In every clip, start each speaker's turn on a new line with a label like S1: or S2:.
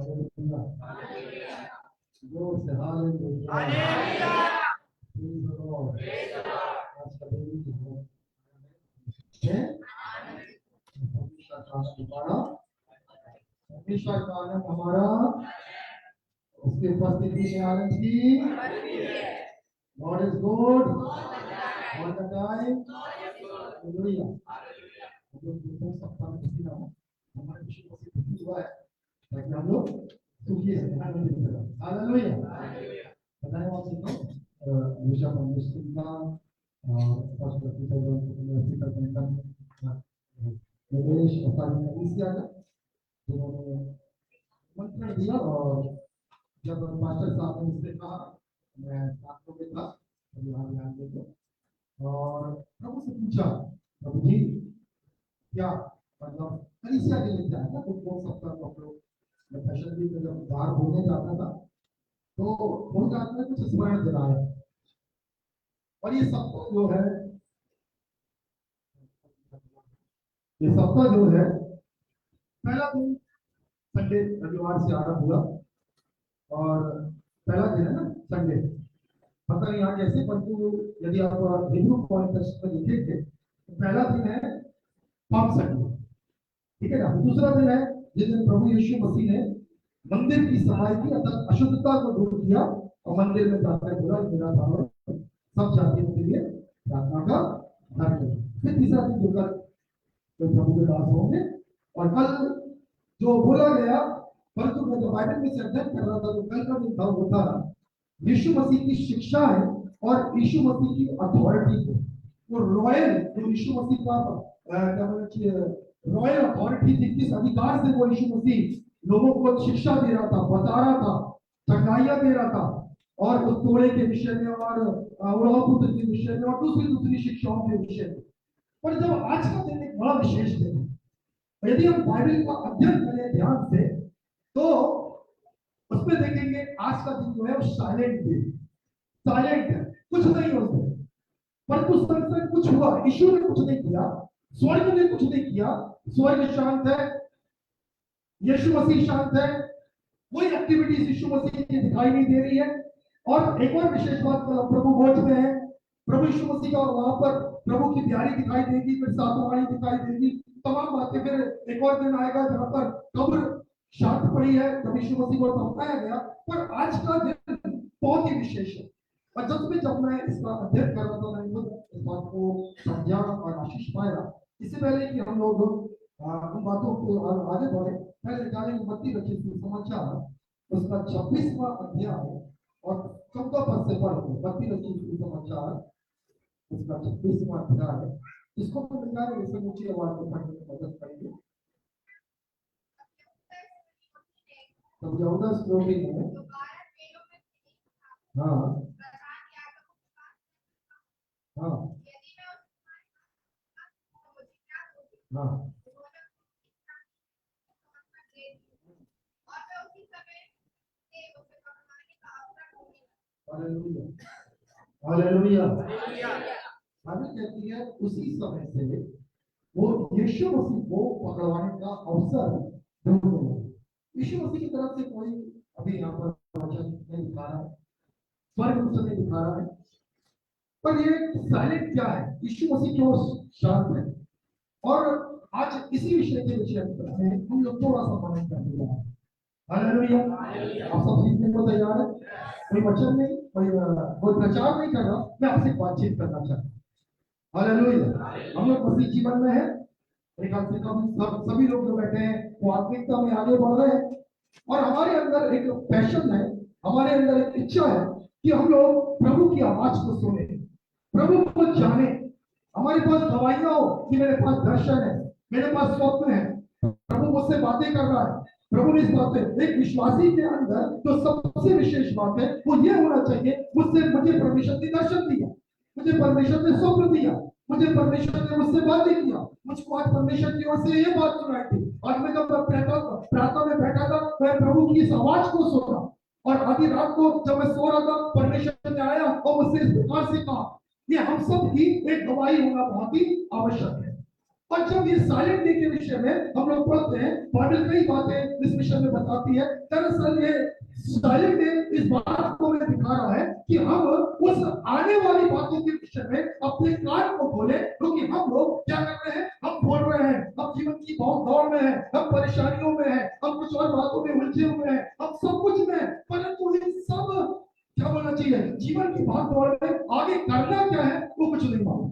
S1: Hallelujah. जोर से hallelujah. Praise the Lord. आज का दिन है हमेशा का हमारा, हमेशा का आनंद हमारा उसकी उपस्थिति में आनंद की। God is good all the time. Hallelujah. हम लोग दो सप्ताह में किसी ना हमारे विषय को सिद्ध हुआ है ताकि हम लोग सुखी रहे। हालेलुया। धन्यवाद सिंह हमेशा परमेश्वर का फर्स्ट करने का निवेश और कलीसिया का जिन्होंने मंत्रण दिया। और जब मास्टर साहब ने इससे कहा मैं आपको में था ध्यान देते और प्रभु से पूछा प्रभु जी क्या मतलब कलीसिया के लिए क्या है ना। तो वो सप्ताह को हम लोग फैशन वीक में जब बाहर घूमने जाता था तो बहुत आदमी कुछ स्मरण दिलाया। और ये सप्ताह जो है, ये सप्ताह जो है पहला दिन संडे रविवार से आरंभ हुआ। और पहला दिन है ना संडे, पता नहीं यहाँ कैसे, परंतु यदि आप हिब्रू कॉन्टेक्स्ट में लिखेंगे तो पहला दिन है पाम संडे, ठीक है ना। दूसरा दिन है जिस दिन प्रभु यीशु मसीह ने मंदिर की सफाई की, अर्थात अशुद्धता को दूर किया और मंदिर में जाकर बोला मेरा भाव सब जातियों के लिए प्रार्थना का धर्म है। फिर तीसरा दिन दुर्गा तो प्रभु के दास होंगे। और कल जो बोला गया, परंतु मैं जब बाइबल में से अध्ययन कर रहा था तो कल का दिन था वो था यीशु मसीह की शिक्षा है और यीशु मसीह की अथॉरिटी को। वो रॉयल जो यीशु मसीह का क्या बोलते रॉयल अथॉरिटी थी, किस अधिकार से वो यीशु मसीह लोगों को शिक्षा दे रहा था, बता रहा था, चंगाइयां दे रहा था। और उस तोड़े के विषय में और उड़ाऊ पुत्र के विषय में और दूसरी शिक्षाओं के विषय में। पर जब आज का दिन एक बड़ा विशेष दिन है, यदि हम बाइबल का अध्ययन करें ध्यान से तो उसमें देखेंगे आज का दिन जो है वो साइलेंट दिन, साइलेंट है, कुछ नहीं होता। परंतु संसार कुछ हुआ, ईश्वर ने कुछ नहीं किया, स्वर्ग ने कुछ नहीं किया। स्वर्ग शांत है, यीशु मसीह शांत है, कोई एक्टिविटीज यीशु मसीह की दिखाई नहीं दे रही है। और एक और विशेष बात प्रभु भोज में है, प्रभु यीशु मसीह का वहां पर प्रभु की प्यारी दिखाई देगी, फिर सातवाणी दिखाई देगी, तमाम बातें। फिर एक और दिन आएगा जहां पर कब्र शांत पड़ी है, जब यीशु मसीह को दफनाया गया। पर आज का दिन बहुत ही विशेष है। और जब मैं इसका अध्ययन कर रहा था मैंने इस बात को समझा और आशीष पाया। इससे पहले कि हम लोग उन बातों को आगे बढ़े, पहले निकाले मत्ती रखी समाचार उसका 26वां अध्याय और 14 पद से पढ़ो। मत्ती रखी समाचार उसका 26वां अध्याय, इसको तो निकाले इसे ऊंची आवाज में पढ़ने में मदद करेंगे। तब यहूदा स्लोभी ने हाँ हाँ हाँ हालेलुया हालेलुया। बाइबल कहती है उसी समय से वो यीशु मसीह को पकड़वाने का अवसर ढूंढने लगे। यीशु मसीह की तरफ से कोई अभी यहाँ पर वचन नहीं दिखा रहा है, स्वर्ग उस समय दिखा रहा है। पर ये साइलेंट क्या है, यीशु मसीह क्यों शांत है। और आज इसी विषय के विषय में हम लोग थोड़ा सा मनन करने जा रहे हैं। हालेलुया। आप सब सीखने को तैयार है? कोई वचन नहीं, कोई प्रचार नहीं कर रहा, मैं आपसे बातचीत करना चाहता हूँ। हालेलुया। हम लोग मसीह जीवन में है, एक सभी लोग जो बैठे हैं वो आत्मिकता में आगे बढ़ रहे हैं। और हमारे अंदर एक पैशन है, हमारे अंदर एक इच्छा है कि हम लोग प्रभु की आवाज को सुने, प्रभु को जाने। हमारे पास गवाहियां हो कि मेरे पास दर्शन है, मेरे पास स्वप्न है, प्रभु मुझसे बातें कर रहा है। प्रभु ने इस बात में एक विश्वासी के अंदर जो सबसे विशेष बात है वो ये होना चाहिए, मुझे परमेश्वर ने दर्शन दिया, मुझे परमेश्वर ने स्वप्न दिया, मुझे परमेश्वर ने मुझसे बातें किया, मुझको आज परमेश्वर की ओर से ये बात सुनाई थी। आज मैं जब प्रार्थना में बैठा था मैं प्रभु की इस आवाज को सुना। और आधी रात को जब मैं सो रहा था परमेश्वर ने आया और मुझसे इस प्रकार से कहा। ये हम सब की एक गवाही होना बहुत ही आवश्यक है। और जब ये साइलेंट डे के विषय में हम लोग पढ़ते हैं, बाइबल कई बातें इस विषय में बताती है। दरअसल ये साइलेंट डे इस बात को हमें दिखा रहा है कि हम उस आने वाली बातों के विषय में अपने कान को खोले, क्योंकि हम लोग क्या कर रहे हैं, हम बोल रहे हैं, हम जीवन की बहुत दौड़ में है, हम परेशानियों में है, हम कुछ और बातों में उलझे हुए हैं, हम सब कुछ में, परंतु इन सब क्या बोलना चाहिए, जीवन की भाग दौड़ में आगे करना क्या है वो कुछ नहीं मालूम।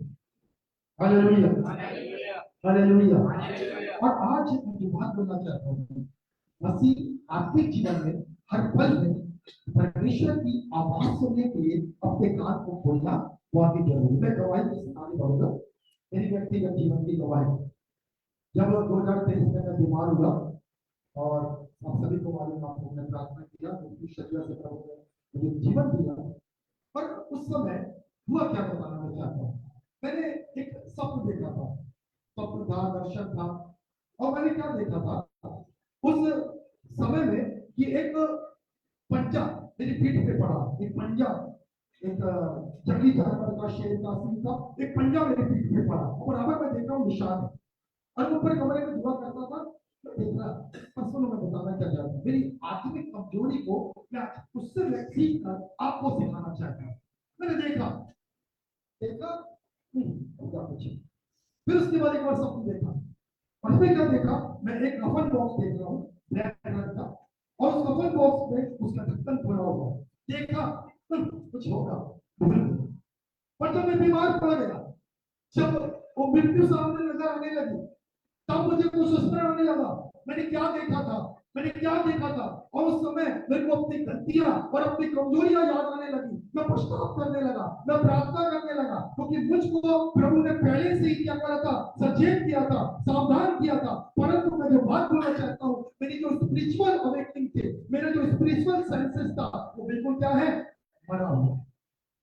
S1: Hallelujah, hallelujah. और आज मैं जो बात बोलना चाहता हूँ, मसीह आपके जीवन में हर पल में परमेश्वर की आवाज सुनने के लिए अपने कान को खोलना बहुत ही जरूरी है। मैं गवाही के सामने बोलूंगा, मेरी व्यक्तिगत जीवन की गवाही। जब 2023 में मैं बीमार हुआ, और आप सभी को मालूम, आपको मैं प्रार्थना किया, उनकी शरीर से प्रभु ने मुझे जीवन दिया। पर उस समय हुआ क्या बताना मैं चाहता हूँ। मैंने एक स्वप्न देखा था, स्वप्न था, दर्शन था। और मैंने क्या देखा था उस समय में कि एक पंजा मेरी पीठ पे पड़ा, एक पंजा, एक जंगली जानवर का, शेर का, सिंह का एक पंजा मेरी पीठ पे पड़ा, और बराबर मैं देख रहा हूँ निशान है। और ऊपर कमरे में दुआ करता था, तो देख रहा। पर सुनो, मैं बताना क्या चाहता हूँ, मेरी आत्मिक कमजोरी को मैं उससे मैं सीख कर आपको सिखाना चाहता हूँ। मैंने देखा देखा होगा कुछ। फिर उसके बाद एक और सपना देखा, और उसमें क्या देखा, मैं एक कफन बॉक्स देख रहा हूँ ब्लैक कलर का, और उस कफन बॉक्स में उसका ढक्कन खुला हुआ है। देखा कुछ होगा, पर जब मैं बीमार पड़ गया, जब वो मृत्यु सामने नजर आने लगी, तब मुझे कुछ सोचना आने लगा, मैंने क्या देखा था, मैंने क्या देखा था। और उस समय मेरे को अपनी गलतियां और अपनी कमजोरियां याद आने लगी। मैं पश्चाताप करने लगा, मैं प्रार्थना करने लगा, क्योंकि मुझको प्रभु ने पहले से ही क्या करा था, सचेत किया था, सावधान किया था। परंतु मैं जो बात बोलना चाहता हूँ, मेरी जो स्पिरिचुअल अवेकनिंग थे, मेरा जो स्पिरिचुअल सेंसेस था, वो बिल्कुल क्या है, मरा हुआ।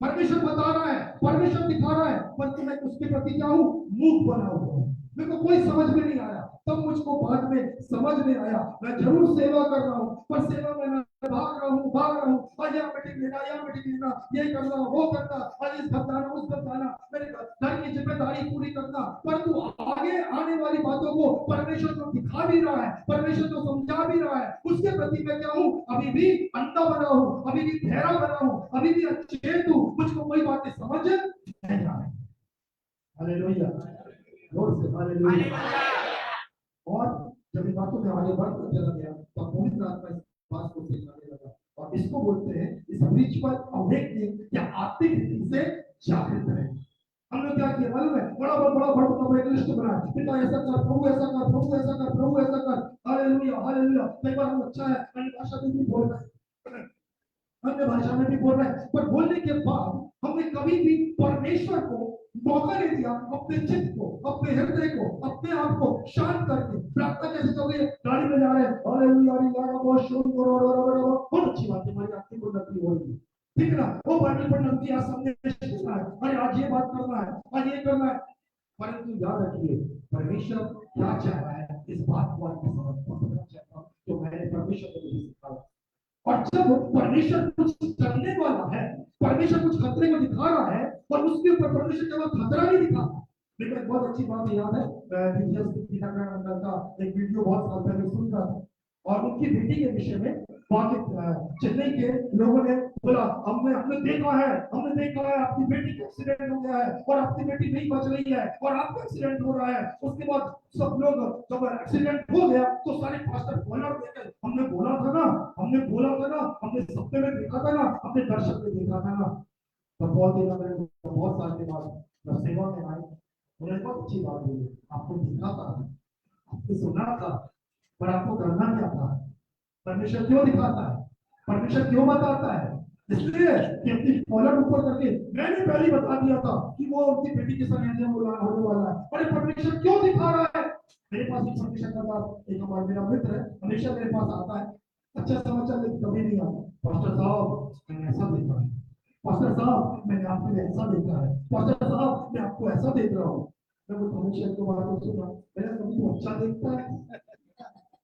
S1: परमेश्वर बता रहा है, परमेश्वर दिखा रहा है, परंतु मैं उसके प्रति क्या हूं, मूक बना हुआ हूं। मेरे को कोई समझ में नहीं आया। तब मुझको बाद में समझ में आया, मैं जरूर सेवा कर रहा हूँ, पर सेवा में मैं भाग रहा हूँ, आज यहाँ मीटिंग लेना, यहाँ मीटिंग लेना, ये करना, वो करना, आज इस घर जाना, उस घर जाना, मेरे घर की जिम्मेदारी पूरी करना। परंतु आगे आने वाली बातों को परमेश्वर जो दिखा भी रहा है, परमेश्वर जो समझा भी रहा है, उसके प्रति मैं क्या हूँ, अभी भी अंधा बना हूँ, अभी भी ठहरा बना हूँ, अभी भी अचेत हूँ, मुझको कोई बातें समझ नहीं आ रही। हालेलुया, जोर से हालेलुया। और जब इन बातों में आगे बढ़ता चला गया, तो पवित्र आत्मा इस बात को सिखाने लगा, और इसको बोलते हैं स्पिरिचुअल अवेकनिंग, या आत्मिक रीति से जागृत है। हमने क्या किया मालूम है, बड़ा बड़ा एक लिस्ट बनाया, पिता ऐसा कर, प्रभु ऐसा कर, प्रभु ऐसा कर, प्रभु ऐसा कर। Hallelujah, hallelujah. कई बार हम अच्छा है, अन्य भाषा में भी बोल रहे हैं, अन्य भाषा में भी बोल रहे हैं, पर बोलने के बाद हमने कभी भी परमेश्वर को मौका नहीं दिया अपने चित्त को, अपने हृदय को, अपने आप को शांत करके। प्रार्थना कैसे चल रही है, गाड़ी में जा रहे हैं, हालेलुया, हालेलुया, बहुत शुद्ध, बहुत अच्छी बात है, हमारी आत्मिक उन्नति हो रही है, ठीक है ना। वो बाइबल पर नजदीक आज हमने सीखा है, अरे आज ये बात करना है, आज ये करना है। परंतु याद रखिए, परमेश्वर क्या चाह रहा है, इस बात को आपके समझ पकड़ना चाहता हूँ, तो मैंने परमेश्वर को भी सिखाया। और जब परमेश्वर कुछ करने वाला है, परमेश्वर कुछ खतरे को दिखा रहा है, और उसके ऊपर परमेश्वर केवल खतरा नहीं दिखाता। मेरे को एक बहुत अच्छी बात याद है, मैं का एक वीडियो बहुत साल पहले सुन रहा था, और उनकी बेटी के विषय में वहां के चेन्नई के लोगों ने बोला, हमने हमने देखा है आपकी बेटी का एक्सीडेंट हो गया है, और आपकी बेटी नहीं बच रही है, और आपका एक्सीडेंट हो रहा है। उसके बाद सब लोग, जब एक्सीडेंट हो गया, तो सारे पास्टर बोलर देखे, हमने बोला था ना, हमने बोला था ना, हमने सपने में देखा था ना, हमने दर्शन में देखा था ना। तब बहुत साल के बाद जब सेवा में आए, उन्होंने बहुत अच्छी बात बोली, आपको देखा था, आपने सुना था, पर आपको करना क्या था। परमेश्वर क्यों दिखाता है, परमेश्वर क्यों बताता है, इसलिए कि अपनी कॉलर ऊपर करके मैंने पहले बता दिया था कि वो उनकी बेटी के साथ होने वाला है। अरे परमेश्वर क्यों दिखा रहा है। मेरे पास परमेश्वर का बात, एक हमारा मेरा मित्र है, हमेशा मेरे पास आता है, अच्छा समाचार लेकिन कभी नहीं आता, पास्टर साहब मैंने ऐसा देखा है, पास्टर साहब मैंने आपके लिए ऐसा देखा है, पास्टर साहब मैं आपको ऐसा देख रहा हूँ। मैं वो परमेश्वर को बात सुना, मेरा कभी तो अच्छा देखता है,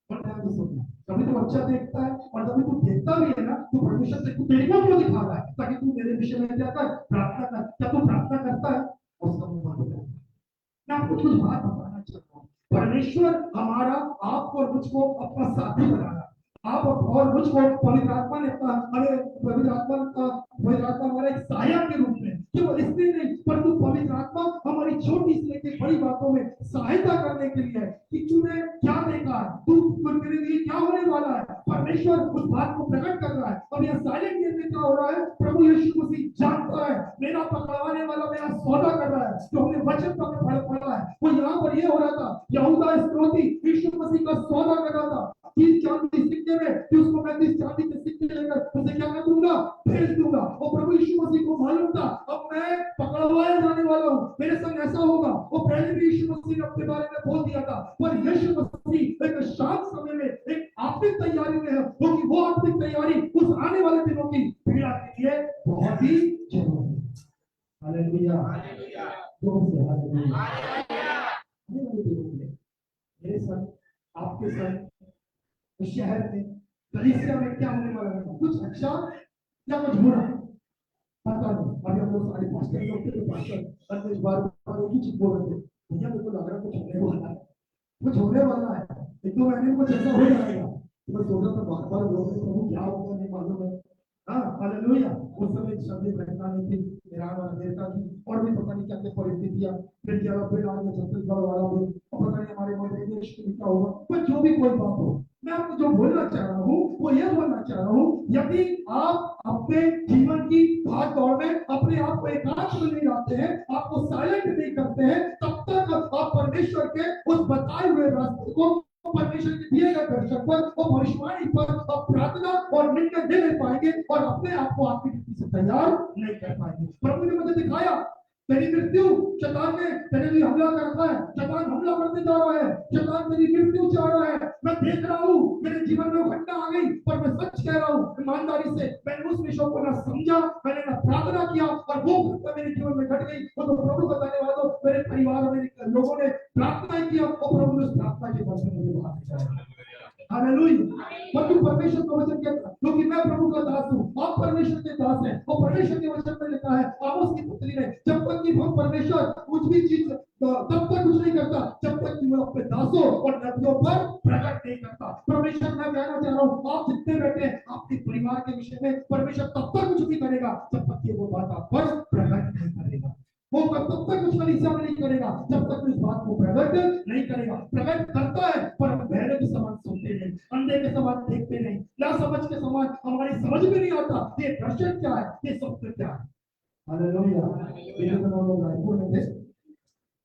S1: कभी तो अच्छा देखता है, और कभी तू देखता भी है ना, तो परमेश्वर से तू तेरे को क्यों दिखा रहा है, ताकि तू मेरे विषय में क्या कर, प्रार्थना कर। क्या तू प्रार्थना करता है, उसका मुंह बंद हो जाए। मैं आपको कुछ बात बताना चल रहा हूँ। परमेश्वर हमारा आपको और मुझको अपना साथी बनाना, आप और मुझको पवित्र आत्मा ने हमें पवित्र आत्मा हमारा एक साया के रूप में, केवल इसलिए नहीं परंतु पवित्र आत्मा हमारी छोटी से लेकर बड़ी बातों में सहायता करने के लिए है कि तूने क्या देखा है, तू तेरे लिए क्या होने वाला है, परमेश्वर उस बात को प्रकट कर रहा है। और यह साइलेंट में क्या हो रहा है, प्रभु यीशु मसीह जानता है मेरा पकड़वाने वाला मेरा सौदा कर रहा है, जो हमने वचन पढ़ा है वो यहाँ पर ये हो रहा था, यहूदा इस्करियोती यीशु मसीह का सौदा कर रहा था 30 चांदी सिक्के में कि उसको मैं 30 चांदी के सिक्के लेकर उसे क्या कर दूंगा, भेज दूंगा। और प्रभु यीशु मसीह को मालूम था अब मैं पकड़वाया जाने वाला हूँ, मेरे संग ऐसा होगा। वो पहले भी यीशु मसीह ने अपने बारे में बोल दिया था, पर यीशु मसीह एक शांत समय में एक आत्मिक तैयारी में है, क्योंकि वो आत्मिक तैयारी उस आने वाले दिनों की पीड़ा के लिए बहुत ही जरूरी है। Hallelujah, hallelujah, hallelujah. मेरे संग आपके संग शहर में कलीसिया में क्या होने वाला है, कुछ अच्छा या कुछ बुरा पता नहीं। अभी हम लोग सारे पास्टर लोग थे, पास्टर इस बार एक ही चीज बोल रहे थे, भैया मेरे को लग रहा है कुछ होने वाला है, कुछ होने वाला है, 1-2 महीने में कुछ ऐसा हो जाएगा। तो मैं सोचा था बार बार बोल रहे प्रभु क्या होगा नहीं मालूम है। हाँ हालेलुया। उस समय शब्द घटना नहीं थी, ईरान और अमेरिका की और भी पता नहीं क्या क्या परिस्थितियां, फिर जरा फिर आगे छत्तीसगढ़ वाला भी पता नहीं हमारे मध्य प्रदेश में क्या होगा। पर जो भी कोई बात हो, मैं आपको जो बोलना चाह रहा हूँ वो ये बोलना चाह रहा हूँ, यदि आप अपने जीवन की भाग दौड़ में अपने आप को एकांत में नहीं लाते हैं, आपको साइलेंट नहीं करते हैं, तब तक आप परमेश्वर के उस बताए हुए रास्ते को, परमेश्वर के दिए गए दर्शन पर और भविष्यवाणी पर आप प्रार्थना और मिलकर दे नहीं पाएंगे और अपने आप को आपकी रीति से तैयार नहीं कर पाएंगे। प्रभु ने मुझे दिखाया तेरी मृत्यु शैतान ने तेरे लिए हमला कर रखा है, शैतान हमला करते जा रहा है, शैतान तेरी मृत्यु चाह रहा है। मैं देख रहा हूँ मेरे जीवन में घटना आ गई, पर मैं सच कह रहा हूँ ईमानदारी से, मैंने उस विषय को ना समझा, मैंने ना प्रार्थना किया और वो घटना मेरे जीवन में घट गई। वो तो प्रभु का धन्यवाद हो, मेरे परिवार मेरे लोगों ने प्रार्थना किया और प्रभु ने उस प्रार्थना के बाद में मुझे बाहर निकाला। हालेलुया। परंतु परमेश्वर का वचन कहता है, क्योंकि मैं प्रभु का दास हूँ, आप परमेश्वर के दास हैं। और परमेश्वर के वचन में लिखा है आमोस की पुत्री ने, जब तक कि हम परमेश्वर कुछ भी चीज तब तक कुछ नहीं करता जब तक कि वो अपने दासों और नबियों पर प्रकट नहीं करता। परमेश्वर मैं कहना चाह रहा हूँ, आप जितने बैठे आपके परिवार के विषय में परमेश्वर तब तक कुछ नहीं करेगा जब तक कि वो बात आप पर प्रकट नहीं करेगा। वो तब तक कुछ कलीसिया में नहीं करेगा जब तक इस बात को प्रकट नहीं करेगा। प्रकट करता है पर हम बहरे के समान सुनते नहीं, अंधे के समान देखते नहीं, ना समझ के समान हमारी समझ में नहीं आता ये दर्शन क्या है, ये सत्य क्या है। हालेलुया। ये तो हम लोग रायपुर में थे,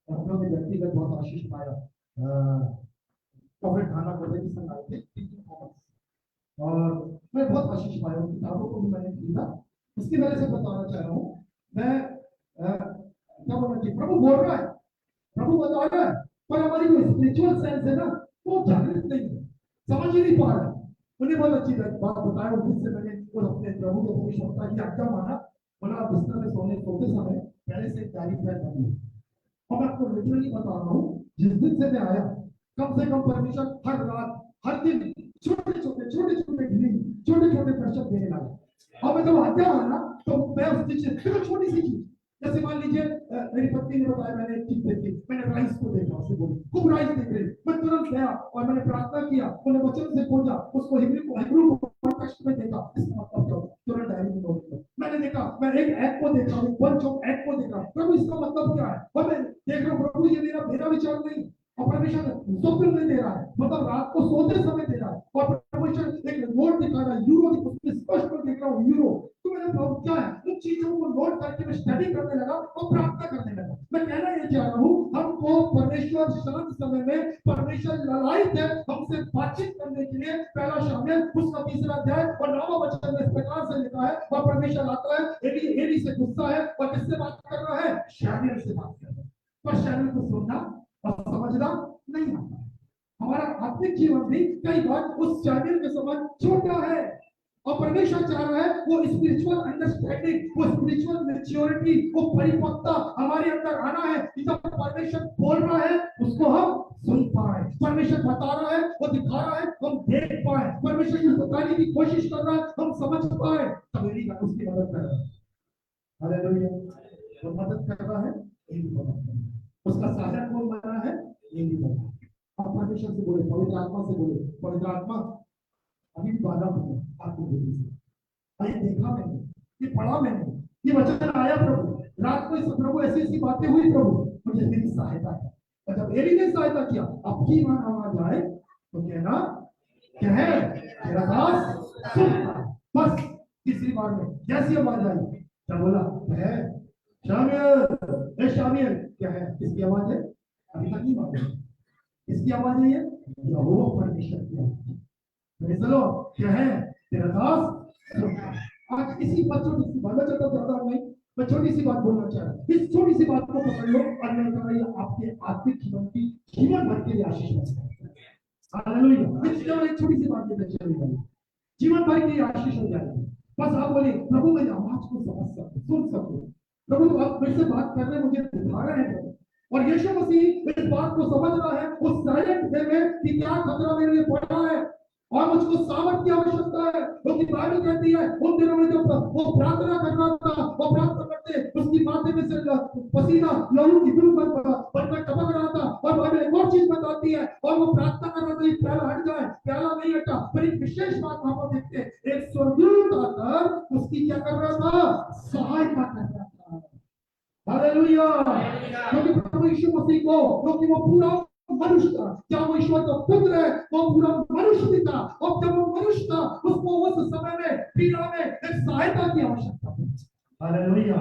S1: हम लोग ने व्यक्तिगत बहुत आशीष पाया। प्रॉफिट खाना करने की संग आए थे और मैं बहुत आशीष पाया, उन किताबों को भी मैंने खरीदा। उसकी वजह से बताना चाह रहा हूँ मैं क्या बोलना चाहिए, प्रभु बोल रहा है, प्रभु बता रहा है, पर हमारी जो स्पिरिचुअल सेंस है ना वो जागृत नहीं है, समझ ही नहीं पा रहा। उन्हें बहुत अच्छी बात बताया, उस दिन से मैंने वो अपने प्रभु को अपनी क्षमता की आज्ञा माना, बोला बिस्तर में सोते समय पहले से डायरी प्लान बनी। और मैं आपको लिटरली बता रहा हूँ, जिस दिन से मैं आया कम से कम परमेश्वर हर रात हर दिन छोटे छोटे दर्शन देने लगा। और मैं जब आज्ञा माना तो मैं उस चीज से छोटी सी चीज, जैसे मान लीजिए मेरी पत्नी ने बताया मैंने एक चीज देखी, मैंने राइस को देखा, उसे बोली खूब राइस देख रही, मैं तुरंत गया और मैंने प्रार्थना किया, उन्हें वचन से खोजा, उसको हिब्रू कॉन्टेक्स्ट में देखा, इसका मतलब क्या होता है, तुरंत डायरी में नोट किया। मैंने देखा, मैं एक एग को देखा, एक बंच ऑफ एग को देखा, प्रभु इसका मतलब क्या है, और मैं देख रहा हूँ प्रभु ये मेरा विचार नहीं, और परमेश्वर स्वप्न में दे रहा है, मतलब रात को सोते समय दे रहा है, और परमेश्वर एक नोट दिखा रहा है, यूरो स्पष्ट में देख रहा हूँ यूरो। तो मैंने कहा क्या है, उन चीजों को नोट करके मैं स्टडी करने लगा और प्रार्थना करने लगा। मैं कहना ये चाह रहा हूँ, हमको परमेश्वर शांत समय में परमेश्वर ललायित है हमसे बातचीत करने के लिए। पहला शामिल उसका 3रा अध्याय और 9वां वचन में इस प्रकार से लिखा है, और परमेश्वर आता है एली से गुस्सा है और किससे बात कर रहा है, शामिल से बात कर रहा है, पर शामिल को सुनना और समझना नहीं आता। हमारा आत्मिक जीवन भी कई बार उस शामिल के समान छोटा है, और परमेश्वर चाह रहा है वो स्पिरिचुअल अंडरस्टैंडिंग, वो स्पिरिचुअल मैच्योरिटी, वो परिपक्वता हमारे अंदर आना है। जब परमेश्वर बोल रहा है उसको हम सुन पाए, परमेश्वर बता रहा है वो दिखा रहा है हम देख पाए, परमेश्वर की बताने की कोशिश कर रहा है हम समझ पाए, तब मेरी उसकी मदद कर रहा है। हालेलुया। वो मदद कर रहा है, उसका साधन कौन बना है, ये नहीं बना। आप परमेश्वर से बोले, पवित्र आत्मा से बोले, पवित्र आत्मा अभी भी बाधा हूँ आपको बोली से, अरे देखा मैंने, ये पढ़ा मैंने, ये वचन आया प्रभु, रात को इस प्रभु ऐसी ऐसी बातें हुई प्रभु, मुझे मेरी सहायता है। और जब एली ने सहायता किया, अब की बार आवाज आए तो कहना क्या है, तेरा दास सुन रहा है। बस तीसरी बार में जैसी आवाज आई, क्या बोला है, शामिल ए शामिल, क्या है, किसकी आवाज है, अभी तक नहीं मालूम किसकी आवाज है, ये यहोवा परमेश्वर की आवाज। प्रेज़ द लॉर्ड, क्या है, तेरा दास सुन रहा है। आज इसी बात, छोटी सी बात, मैं चाहता ज्यादा नहीं, मैं छोटी सी बात बोलना चाह रहा हूँ, इस छोटी सी बात को पकड़ लो और मैं कहूँगा ये आपके आत्मिक जीवन की जीवन भर के लिए आशीष बन सकता है। हालेलुया। इस केवल एक छोटी सी बात में चली गई, जीवन भर की आशीष हो जाएगी। बस आप बोले प्रभु मेरी आवाज को समझ सकते, सुन सकते, प्रभु तो आप मेरे से बात कर रहे हैं, मुझे दिखा रहे हैं प्रभु। और यीशु मसीह इस बात को समझ रहा है उस साइलेंट वे में कि क्या खतरा मेरे लिए पड़ा है और मुझको सामर्थ की आवश्यकता है। क्योंकि बाइबल कहती है उन दिनों में जब वो प्रार्थना कर रहा था, वो प्रार्थना करते उसकी माथे में से पसीना लहू की बूंद बनकर टपक रहा था। और बाइबल एक और चीज बताती है, और वो प्रार्थना कर रहा था कि प्याला हट जाए, प्याला नहीं हटा, पर एक विशेष बात वहां पर देखते हैं, एक स्वर्गदूत आकर उसकी क्या कर रहा था, सहायता कर रहा था। हालेलुया। क्योंकि प्रभु यीशु मसीह को, क्योंकि वो पूरा मनुष्य था, क्या वो ईश्वर का पुत्र है, वो पूरा मनुष्य भी था। और जब वो मनुष्य था, उसको उस समय में पीड़ा में एक सहायता की आवश्यकता थी। हालेलुया।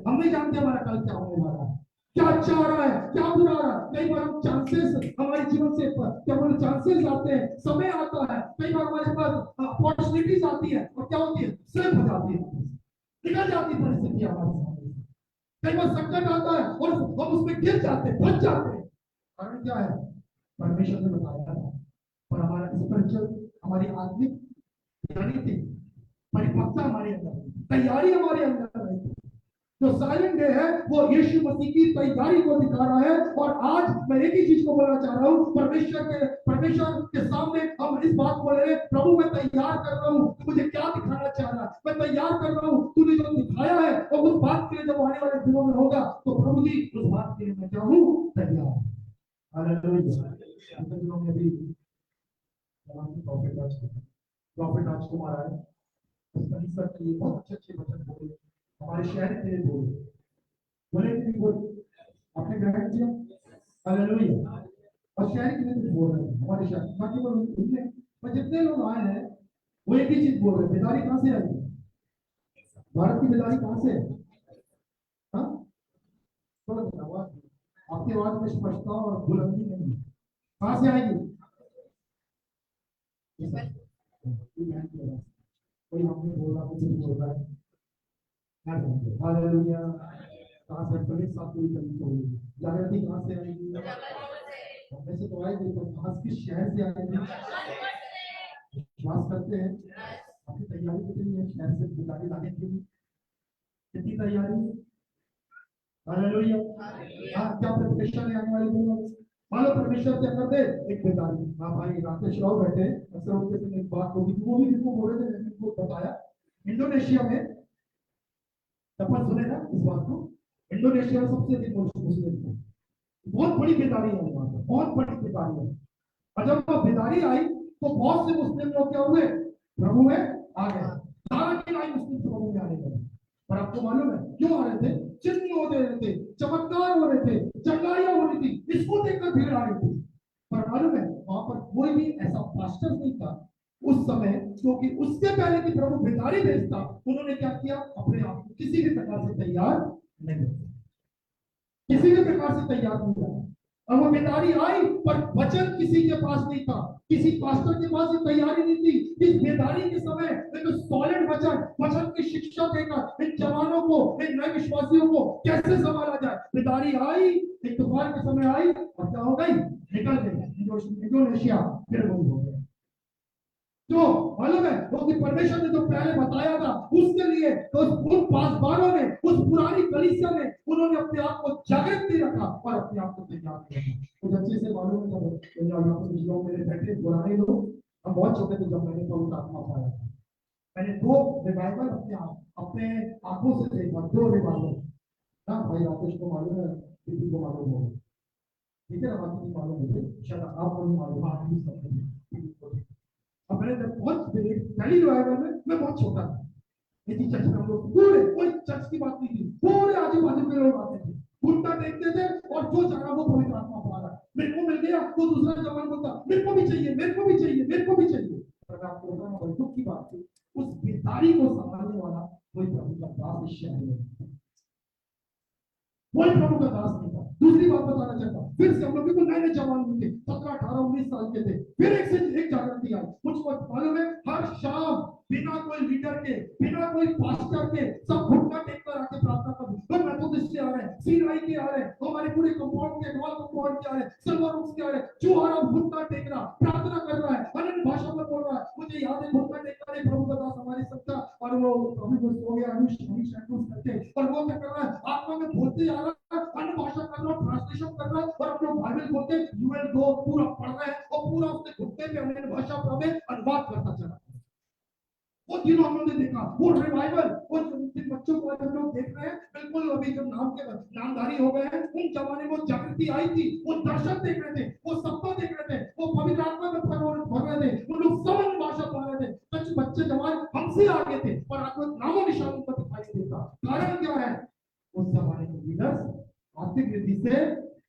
S1: हम नहीं जानते हमारा कल क्या होने वाला है, क्या अच्छा हो रहा है, क्या बुरा हो रहा है। कई बार हम चांसेस हमारे जीवन से, क्या बोले, चांसेस आते हैं, समय आता है, कई बार हमारे पास अपॉर्चुनिटीज आती है और क्या होती है, स्लिप हो जाती है, निकल जाती है परिस्थिति हमारे सामने। कई बार संकट आता है और हम उसमें गिर जाते हैं, फंस जाते हैं। कारण क्या है, परमेश्वर ने बताया था, पर हमारा स्पिरिचुअल, हमारी आत्मिक ज्ञानी थी, परिपक्वता हमारे अंदर, तैयारी हमारे अंदर नहीं। जो साइलेंट डे है वो यीशु मसीह की तैयारी को दिखा रहा है। और आज मैं एक ही चीज को बोलना चाह रहा हूँ, परमेश्वर के सामने हम इस बात को बोल रहे हैं, प्रभु मैं तैयार कर रहा हूँ, तू मुझे क्या दिखाना चाह रहा है, मैं तैयार कर रहा हूँ, तूने जो दिखाया है और उस बात के लिए जब आने वाले दिनों में होगा तो प्रभु जी उस बात के लिए मैं क्या हूँ, तैयार। हालेलुया। इन दिनों में भी प्रॉफिट राजकुमार आए, उस कलीसिया के लिए बहुत अच्छे अच्छे वचन बोले, हमारे शहर के लिए बोले, बोले कि नहीं बोले, आपने ग्रहण किया। हालेलुया। और शहर के लिए कुछ बोल रहे हैं, हमारे शहर बाकी बोल उनने, पर जितने लोग आए हैं वो एक ही चीज बोल रहे हैं, बेदारी कहाँ से आई, भारत की बेदारी कहाँ से है। हाँ, थोड़ा सा आवाज, आपकी आवाज में स्पष्टता और बुलंदी नहीं है, कहाँ से आएगी। कोई हमने बोला, कुछ बोल रहा है, हालेलुया। कहाँ से बड़े साथ पूरी करनी चाहिए, जागृति कहाँ से आएगी, वैसे तो आएगी, पर कहाँ किस शहर से आएगी, विश्वास करते हैं। आपकी तैयारी कितनी है शहर से बेदारी लाने के लिए, कितनी तैयारी। हालेलुया। हाँ, क्या प्रिपरेशन है आने वाले दिनों में। मानो परमेश्वर क्या कर दे, एक बेदारी। हाँ भाई, राकेश राव बैठे, अक्सर उनके संग एक बात होगी, वो भी जिनको बोल रहे थे, मैंने उनको बताया, इंडोनेशिया में, तपन सुने ना इस बात को, इंडोनेशिया में सबसे अधिक मुस्लिम थे, बहुत बड़ी बेदारी है वहां पर, बहुत बड़ी बेदारी है। और जब वो बेदारी आई तो बहुत से मुस्लिम लोग क्या हुए, प्रभु में आ गए, सारा के लाई मुस्लिम प्रभु में आने लगे। पर आपको मालूम है क्यों आ रहे थे, चिन्ह हो रहे थे, चमत्कार हो रहे थे, चंगाइयां हो रही थी, इसको देखकर भीड़ आ रही थी। पर मालूम है वहां पर कोई भी ऐसा पास्टर नहीं था उस समय, क्योंकि उसके पहले की प्रभु बेदारी भेजता, उन्होंने क्या किया, अपने आप को किसी भी प्रकार से तैयार नहीं, किसी भी प्रकार से तैयार नहीं था। और वो बेदारी आई पर वचन किसी के पास नहीं था, किसी पास्टर के पास ये तैयारी नहीं थी। इस बेदारी के समय एक सॉलिड वचन की शिक्षा देकर इन जवानों को, इन नए विश्वासियों को कैसे संभाला जाए। बेदारी आई, एक तूफान के समय आई और क्या हो गई, निकल गई इंडोनेशिया, फिर बंद हो गया। तो मालूम है क्योंकि परमेश्वर ने जो पहले बताया था उसके लिए, तो उन पासवानों ने, उस पुरानी कलीसिया ने, उन्होंने अपने आप को जागृत नहीं रखा और अपने आप को तैयार नहीं रखा। कुछ अच्छे से मालूम है, कुछ लोग मेरे बैठे पुराने लोग, हम बहुत छोटे थे जब मैंने पवित्र आत्मा पाया था। मैंने 2 रिवाइवल अपने आंखों से देखा, 2 रिवाइवल। हाँ भाई राकेश को मालूम है, किसी को मालूम होगा। ठीक है ना, बाकी नहीं मालूम मुझे, शायद आपको नहीं मालूम, आप भी सब। अब मैंने जब बहुत पहली रिवाइवल में मैं बहुत छोटा था, लेकिन चर्च में हम लोग पूरे, कोई चर्च की बात नहीं थी, पूरे आजू बाजू के लोग आते थे, घुटना टेकते थे और जो चाहा वो पवित्र आत्मा पा रहा है, मेरे को मिल गया तो दूसरा जवान बोलता मेरे को भी चाहिए, मेरे को भी चाहिए, मेरे को भी चाहिए। पर आपको बताना बड़ी दुख की बात थी, उस बेदारी को संभालने वाला कोई प्रभु का दास इस शहर में, कोई प्रभु का दास नहीं था। दूसरी बात बताना चाहता हूँ, फिर से हम लोग बिल्कुल नए नए जवान थे, 17 18 19 साल के थे, फिर एक से एक जागृति आई मुझको मालूम है, हर शाम बिना कोई लीडर के, बिना कोई पास्टर के, सब घुटना टेक कर आके प्रार्थना कर, हम मेथोडिस्ट के आ रहे हैं, सीनाई के आ रहे हैं, हमारे पूरे कंपाउंड के, वॉल कंपाउंड के आ रहे हैं, सिल्वर रूम्स के आ रहे हैं, जो आ रहा घुटना टेक रहा, प्रार्थना कर रहा है, अन्य भाषा में बोल रहा है। मुझे याद है घुटना टेक कर प्रभु का दास हमारे सबका, और वो अभी कुछ हो गया अनुष करके, और वो क्या कर रहा है, आत्मा में बोलते आ रहा है, अन्य भाषा कर रहा है, ट्रांसलेशन कर रहा है, और हम लोग बाइबल खोलते यू विल गो पूरा पढ़ रहे हैं, और पूरा उसके घुटने पे अन्य भाषा में अनुवाद करता चला। वो दिनों हम लोगों ने देखा, वो रिवाइवल, वो जिन बच्चों को हम लोग देख रहे हैं, बिल्कुल अभी जब नाम के नामधारी हो गए हैं, उन जमाने में जागृति आई थी, वो दर्शन देख रहे थे, वो सपना देख रहे थे, वो पवित्र आत्मा में भर रहे थे, वो लोग समझ भाषा पढ़ रहे थे, कुछ बच्चे जवान हमसे आगे थे, पर आपको नामो निशान उनका दिखाई नहीं देता। कारण क्या है, उस जमाने के लीडर्स आर्थिक रीति से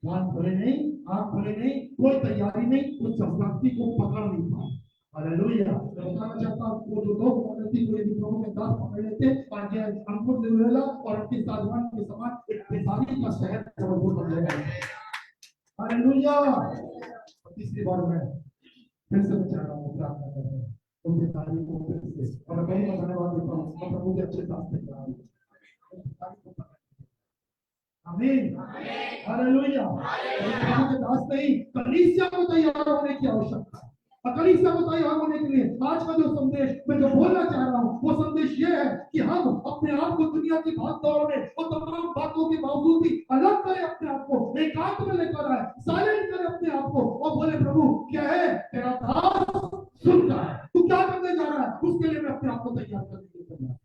S1: कान खोले नहीं, आंख खोले नहीं, कोई तैयारी नहीं, उस शक्ति को पकड़ नहीं पाए। हालेलुया। मैं बताना चाहता हूँ, वो जो लोग मदती को यदि प्रभु के दास पकड़ लेते, ताकि अंकुर निर्मला और उनके साधवान के समान एक बेसारी का शहर जबलपुर बन जाएगा। हालेलुया। तीसरी बार मैं फिर से बचा रहा हूँ, प्रार्थना कर रहा हूँ उनके तारीफ को फिर से, और मैं बताने वाला देता हूँ, मैं प्रभु के अच्छे दास देख रहा हूँ। आमीन, हालेलुया। प्रभु के दास नहीं, कलीसिया को तैयार होने की आवश्यकता है। कलीसिया को तैयार होने के लिए आज का जो संदेश मैं जो बोलना चाह रहा हूँ, वो संदेश ये है कि हम अपने आप को दुनिया की भाग दौड़ में और तमाम बातों के बावजूद भी अलग करें, अपने आप को एकांत में लेकर आए, साइलेंट करें अपने आप को, और बोले प्रभु क्या है तेरा दास सुन रहा है, तू क्या करने जा रहा है, उसके लिए मैं अपने आप को तैयार करने के लिए तैयार।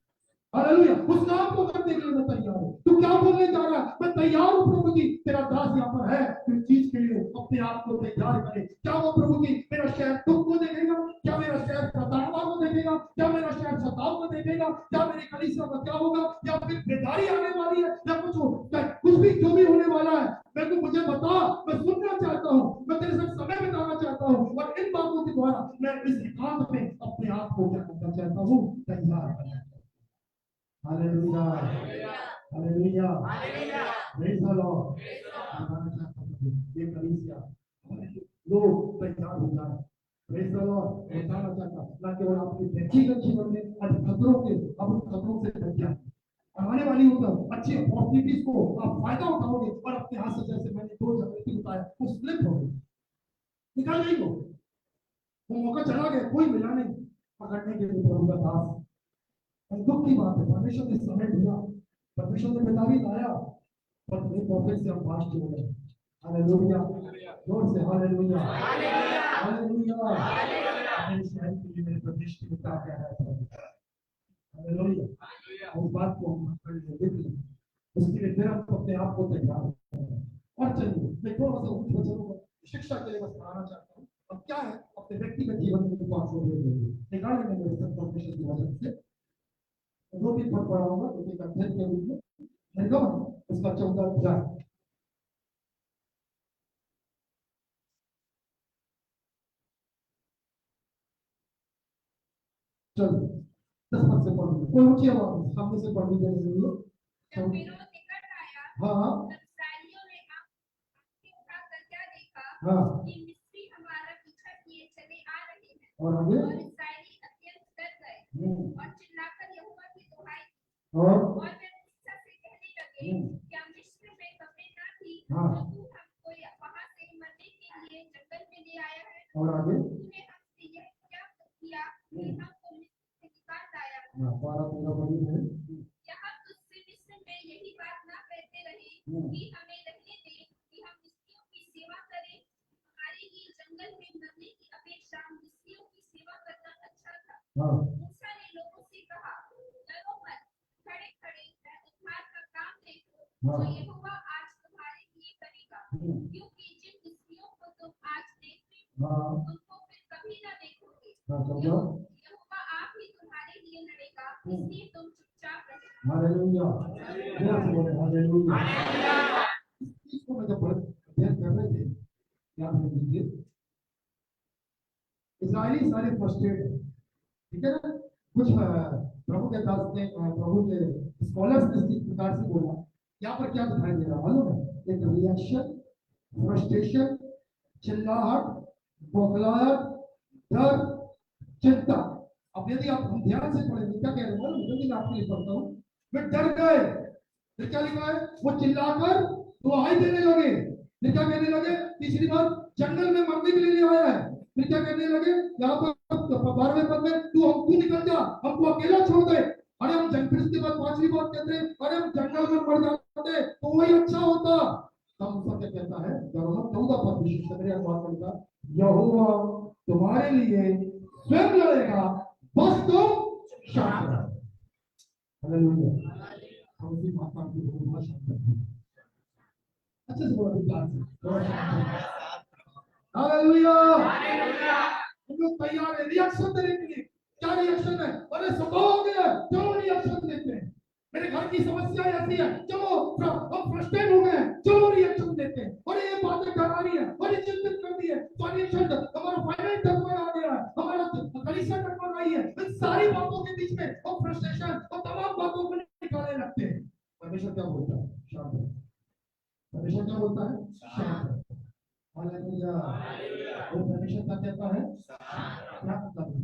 S1: हालेलुया। उस काम को करने के लिए मैं तैयार हूँ। तू क्या बोलने जा रहा है, मैं तैयार हूँ प्रभु जी, तेरा दास यहाँ पर है, इस चीज के लिए अपने आप को तैयार करे। क्या वो प्रभु जी मेरा शहर दुख को देखेगा, क्या मेरा शहर प्रताड़ना को देखेगा, क्या मेरा शहर सताव को देखेगा, क्या मेरी कलीसिया का क्या होगा, या फिर बेदारी आने वाली है, या कुछ भी जो भी होने वाला है, मैं तो मुझे बता, मैं सुनना चाहता हूँ, मैं तेरे साथ समय बिताना चाहता हूँ, और इन बातों के द्वारा मैं इस एकांत में अपने आप को क्या करना चाहता हूँ, तैयार करना। Hallelujah, hallelujah, praise the Lord. ये कलीसिया लोग तैयार हो जाए, प्रेज़ द लॉर्ड। बताना चाहता ना केवल आपके व्यक्तिगत जीवन में अब खतरों के, अब उन खतरों से बच जाए, आने वाली होकर अच्छी अपॉर्चुनिटीज को आप फायदा उठाओगे, और अपने हाथ से जैसे मैंने 2 जगह बताया वो स्लिप हो गई, निकल नहीं हो, वो मौका चला गया, कोई मिला नहीं पकड़ने के लिए प्रभु का दास। दुख की बात है, परमेश्वर ने समय दिया, परमेश्वर ने बेदारी लाया, पर एक मौके से हम पास हो गए। हालेलुया, जोर से हालेलुया, हालेलुया, मेरे शहर के लिए, मेरे प्रदेश के लिए क्या कह रहा है, हालेलुया। उस बात को हम देख लें, उसके लिए फिर हम अपने आप को तैयार करें। और चलिए मैं थोड़ा सा कुछ वचनों को शिक्षा के लिए बस पढ़ाना चाहता हूँ। अब क्या है, अपने व्यक्तिगत जीवन में बात हो रही है, निकालेंगे मेरे सब परमेश्वर की वचन से 2 दिन पर पढ़ाऊंगा, एक अध्ययन के रूप में निर्गमन उसका 14 अध्याय। चलो 10 पद से पढ़, कोई ऊंची आवाज सामने से पढ़ लीजिए मेरे लिए।
S2: जब फिरौन निकट आया,
S1: हाँ
S2: तब इस्राएलियों ने आँखें उठाकर क्या देखा,
S1: हाँ,
S2: कि मिस्री हमारा पीछा किए चले आ रहे हैं,
S1: और आगे,
S2: और इस्राएली अत्यंत डर गए और चिल्लाकर यहोवा की दुहाई दी,
S1: और
S2: वे मूसा से कहने लगे, क्या मिस्र में कब्रें न थी,
S1: हाँ,
S2: तो तू हमको वहां से मरने के लिए जंगल में ले आया है,
S1: और आगे,
S2: तूने हमसे यह क्या किया कि हमको मिस्र से निकाल लाया।
S1: हाँ 12 13 पढ़ी है।
S2: यहाँ तुझसे मिस्र में यही बात ना कहते रहे कि हमें रहने दे, कि हम मिस्रियों की सेवा करें, हमारे लिए जंगल में मरने की अपेक्षा मिस्रियों की सेवा करना अच्छा था। मूसा ने लोगों से कहा, डरो मत, खड़े खड़े उद्धार का काम देखो, जो यहोवा आज तुम्हारे लिए करेगा, क्योंकि जिन
S1: हाँ
S2: तुमको फिर कभी ना देखोगे।
S1: हाँ, समझो।
S2: यहोवा आप ही तुम्हारे लिए लड़ेगा, इसलिए तुम चुपचाप रहो।
S1: हालेलुया, जोर से बोले हालेलुया। इस चीज को मैं जब अध्ययन कर रहे थे, याद रख लीजिए, इजरायली सारे फ्रस्ट्रेट है, ठीक है ना। कुछ प्रभु के दास ने प्रभु के स्कॉलर्स ने इस प्रकार से बोला, यहाँ पर क्या दिखाई दे रहा मालूम है? एक रिएक्शन, फ्रस्ट्रेशन, चिल्लाहट, बौखलाहट, डर, चिंता। अब यदि आप हम ध्यान से पढ़ेंगे क्या कह रहे हैं मालूम है? जल्दी मैं आपके लिए पढ़ता हूँ। वे डर गए, फिर क्या लिखा है? वो चिल्लाकर दुहाई देने लगे, फिर क्या कहने लगे? तीसरी बात, जंगल में मरने के लिए आया है। फिर क्या कहने लगे? यहाँ पर 12वें पद में, तू निकल जा, हमको अकेला छोड़ दे। अरे हम जंग, फिर उसके बाद 5वीं बात कहते हैं, अरे हम जंगल में मर जाते तो वही अच्छा होता। तब मूसा क्या कहता है? 14 पद विशेष से मेरे अनुवाद में लिखा, यहोवा तुम्हारे लिए स्वयं लड़ेगा, बस तुम शांत रहो। हालेलुया। हम उसी माता की बहुत शांत रहो। अच्छे से बोलो विचार से। हालेलुया। हम लोग तैयार है रिएक्शन देने के लिए। क्या रिएक्शन है? अरे सताव हो गया, चलो रिएक्शन देते हैं। मेरे घर की समस्या ऐसी है, चलो हम फ्रस्ट्रेट हो गए, चलो रिएक्शन देते हैं। और ये बातें डरा रही है, और ये चिंतित कर दी है, फाइनेंशियल, हमारा फाइनेंस डगमगा आ गया है, हमारा कलीसिया डगमगा रही है। इन सारी बातों के बीच में हम फ्रस्ट्रेशन और तमाम बातों को निकालने लगते हैं। परमेश्वर क्या बोलता है? शांत रहो। परमेश्वर क्या बोलता है? शांत रहो। हालेलुया। वो परमेश्वर क्या कहता है? क्या मतलब है?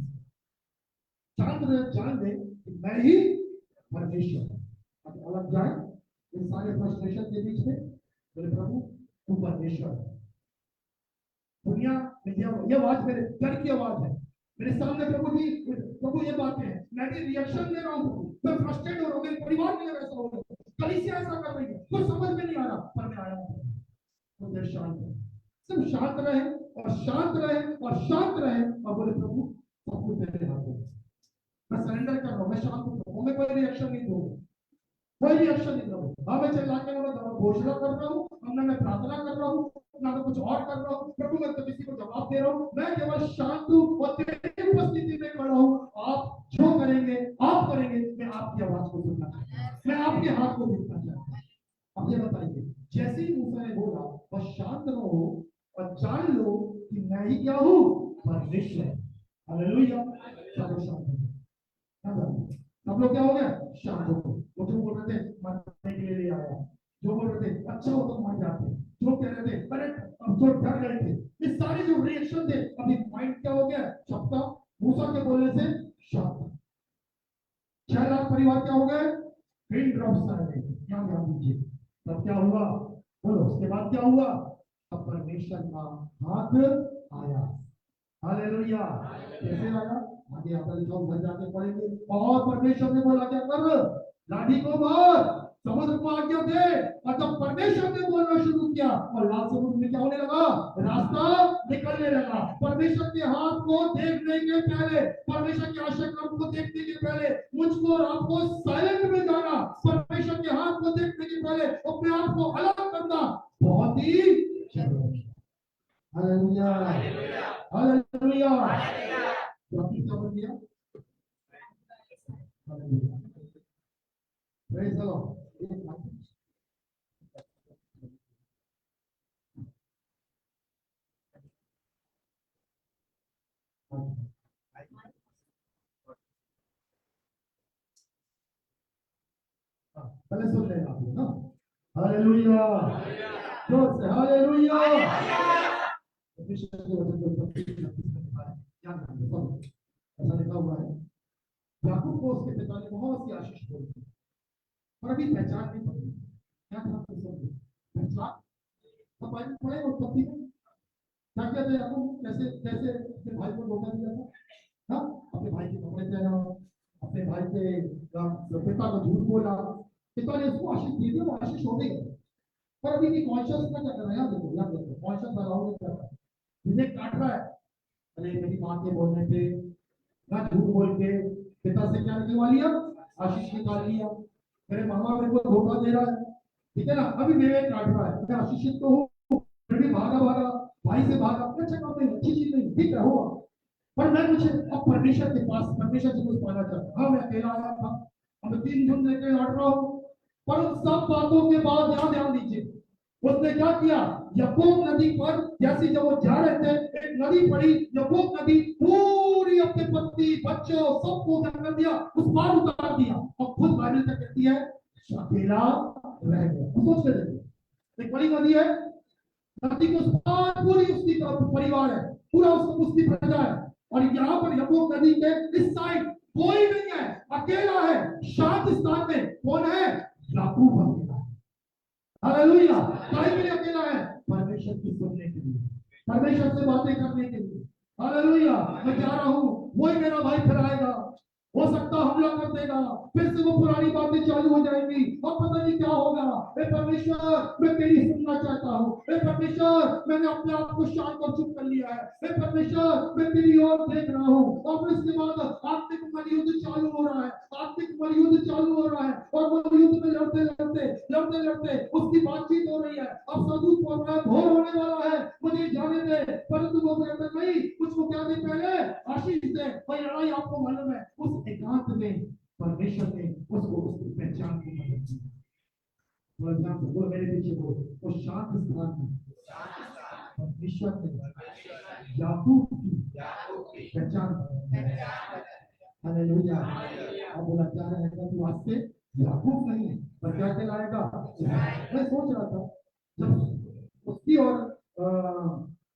S1: शांत रहे, जान ले कि मैं ही परमेश्वर हूं। अब अलग जाए इस सारे फ्रस्ट्रेशन के बीच में, बोले प्रभु तू परमेश्वर है। दुनिया में ये आवाज मेरे डर की आवाज है मेरे सामने। प्रभु जी, प्रभु ये बातें हैं, मैं भी रिएक्शन दे रहा हूँ, मैं फ्रस्ट्रेट हो रहा हूँ, मेरे परिवार में ऐसा हो रहा है, कलीसिया ऐसा कर रही है, कुछ समझ में नहीं आ रहा, पर मैं आया हूँ तो देर शांत है। सब शांत रहे और शांत रहे और शांत रहे और बोले प्रभु सब कुछ तेरे हाथों में, मैं सरेंडर कर रहा हूँ, मैं शांत हूँ, मैं कोई रिएक्शन नहीं दूंगा, कोई रिएक्शन नहीं दूंगा। हाँ मैं चिल्ला के घोषणा कर रहा हूँ, हमने मैं प्रार्थना कर रहा हूँ, ना मैं कुछ और कर रहा हूँ। प्रभु मैं तो किसी को जवाब दे रहा हूँ, मैं केवल शांत हूँ और तेरी उपस्थिति में खड़ा हूँ। आप जो करेंगे आप करेंगे, मैं आपकी आवाज को सुनना चाहता हूँ, मैं आपके हाथ को देखना चाहता हूँ। अब ये बताइए, जैसे ही मूसा ने बोला बस शांत रहो और जान लो कि मैं ही क्या हूँ? परमेश्वर। हालेलुया। सब शांत हो। सब लोग क्या हो गया? शांत हो। वो जो बोल रहे थे मरने के लिए आया, जो बोल रहे थे अच्छा हो तो मर जाते, जो कह रहे थे अरे अब जो डर रहे थे, ये सारे जो रिएक्शन थे, अभी माइंड क्या हो गया? सबका मूसा के बोलने से शांत। 6 लाख परिवार क्या हो गए? पिन ड्रॉप्स आ गए। क्या ध्यान दीजिए, तब क्या हुआ? बोलो उसके बाद क्या हुआ? तब परमेश्वर का हाथ आया। हालेलुया। कैसे आया? आगे आता लिखा उधर जाके पढ़ेंगे। और परमेश्वर ने बोला क्या कर? लाठी को मार, समुद्र को आज्ञा दे। और जब परमेश्वर ने बोलना शुरू किया और लाल समुद्र में क्या होने लगा? रास्ता निकलने लगा। परमेश्वर के हाथ को देखने के पहले, परमेश्वर के आशीर्वाद को देखने के पहले मुझको और आपको साइलेंट में जाना, परमेश्वर के हाथ को देखने के पहले अपने आप को अलग करना बहुत ही जरूरी है। हालेलुया। हालेलुया। बाकी क्या बन गया? हालेलुया। Praise the Lord. पहले सुन लेना आप लोग ना। हालेलुया। जोर से हालेलुया। परमेश्वर के वचन को ध्यान रखना। ऐसा लिखा हुआ है, याकूब को उसके पिता ने बहुत सी आशीष दी, पर अभी पहचान नहीं पड़ी। क्या था पहचान? अब बाइबल पढ़े उत्पत्ति में क्या कहते हैं याकूब कैसे कैसे अपने भाई को धोखा दिया था। हाँ, अपने भाई के कपड़े पहना, अपने भाई के पिता को झूठ बोला, पिता ने उसको आशीष दी थी, वो आशीष हो गई। पर अभी भी कॉन्शियस में क्या कर रहा है? याद देखो कॉन्शियस अलाउ नहीं कर रहा है, मुझे काट रहा है। अरे मेरी माँ के बोलने पे ना झूठ बोल के पिता से क्या निकलवा लिया? आशीष निकाल लिया। मेरे मामा मेरे को धोखा दे रहा है, ठीक है ना, अभी मेरे काट रहा है, मैं आशीषित तो हूँ, फिर भी भागा भागा भाई भाई से भागा, अच्छा काम नहीं, अच्छी चीज नहीं, ठीक है हुआ, पर मैं कुछ अब परमेश्वर के पास, परमेश्वर से कुछ पाना चाहता। हाँ मैं अकेला आया था, अब 3 दिन लेके लौट रहा हूँ, पर उन सब बातों के बाद यहाँ ध्यान दीजिए, उसने क्या किया, यब्बोक नदी पर जैसे जब वो जा रहे थे, एक नदी पड़ी, यब्बोक नदी पूरी अपने पत्नी बच्चों सबको क्या कर दिया, उस पार उतार दिया, और खुद बाइबल क्या कहती है, अकेला रह गया। सोच के देखिए, एक बड़ी नदी है, नदी के उस पार पूरी उसकी परिवार है, पूरा उसकी प्रजा है, और यहाँ पर यब्बोक नदी के इस साइड कोई नहीं है, अकेला है, शांत स्थान में कौन है, याकूब अकेला है। हालेलुया, काहे के लिए अकेला है, परमेश्वर की सुनने के लिए, परमेश्वर से बातें करने के लिए। हालेलुया, मैं जा रहा हूँ, वही मेरा भाई फिर आएगा, हो सकता हमला कर देगा, फिर से वो पुरानी बातें चालू हो जाएंगी, और पता नहीं क्या होगा। हे परमेश्वर, मैं तेरी सुनना चाहता हूँ, हे परमेश्वर, मैंने अपने आप को शांत और चुप कर लिया है, हे परमेश्वर, मैं तेरी ओर देख रहा हूँ। और फिर इसके बाद आत्मिक मलयुद्ध चालू हो रहा है, आत्मिक मलयुद्ध चालू हो रहा है, और वो युद्ध में लड़ते लड़ते लड़ते लड़ते उसकी बातचीत हो रही है, अब सदूत बोल रहा है घोर होने वाला है, मुझे जाने दे, परंतु वो कहते नहीं, मुझको क्या दे, पहले आशीष दे। भाई लड़ाई आपको मालूम है, उस एकांत में परमेश्वर ने उसको उसकी पहचान की मदद की। वो मेरे पीछे वो शांत स्थान में परमेश्वर ने याकूब की पहचान। हालेलुया, अब बोला क्या रहेगा तू आज से याकूब नहीं है, पर क्या कहलाएगा। मैं सोच रहा था जब उसकी और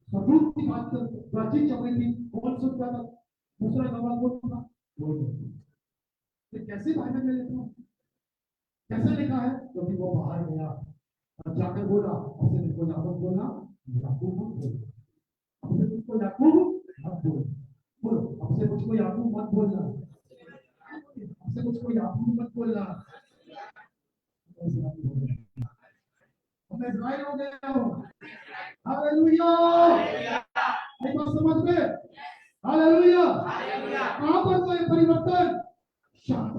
S1: सदूत की बातचीत चल रही थी, कौन सुनता था, दूसरा गवाह कौन था, वो तो कैसे बाइबल में लिखा, कैसे लिखा है, क्योंकि वो बाहर गया और जाकर बोला, अपने तुमको याकूब बोलना, याकूब मत बोलना, अपने तुमको याकूब मत बोलना, बोलो अपने मुझको याकूब मत बोलना, अपने मुझको याकूब मत बोलना। मैं इस्राएल हो गया हूँ। हालेलुया, एक बात समझ में, हालेलुया, कहाँ पर कोई परिवर्तन, शांत।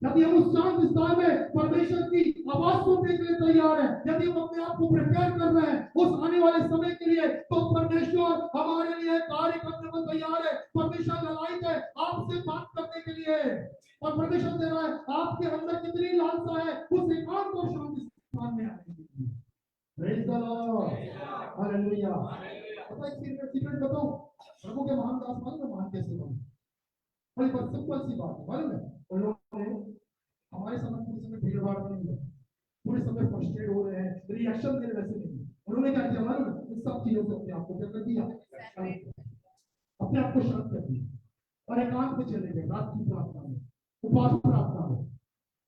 S1: यदि हम उस शांत स्थान में परमेश्वर की आवाज सुनने के लिए तैयार है, यदि हम अपने आप को प्रिपेयर कर रहे हैं उस आने वाले समय के लिए, तो परमेश्वर हमारे लिए कार्य करने को तैयार है। परमेश्वर ललायत है आपसे बात करने के लिए, और परमेश्वर दे रहा है आपके अंदर कितनी लालसा है उस एकांत और शांत स्थान में आने के लिए। Praise the Lord, hallelujah. पता है सीक्रेट बताऊं, प्रभु के महान दास मालूम है महान कैसे बने, बड़ी बस सिंपल सी बात है, मालूम है उन लोगों ने हमारे समझ पूरे समय भीड़ भाड़ नहीं है, पूरे समय फ्रस्ट्रेट हो रहे हैं, रिएक्शन मेरे वैसे नहीं, उन्होंने क्या किया मालूम है, इन सब चीजों से अपने आप को क्या कर दिया, अपने आप को शांत कर दिया, और एकांत में चले गए रात की प्रार्थना में, उपवास प्रार्थना में,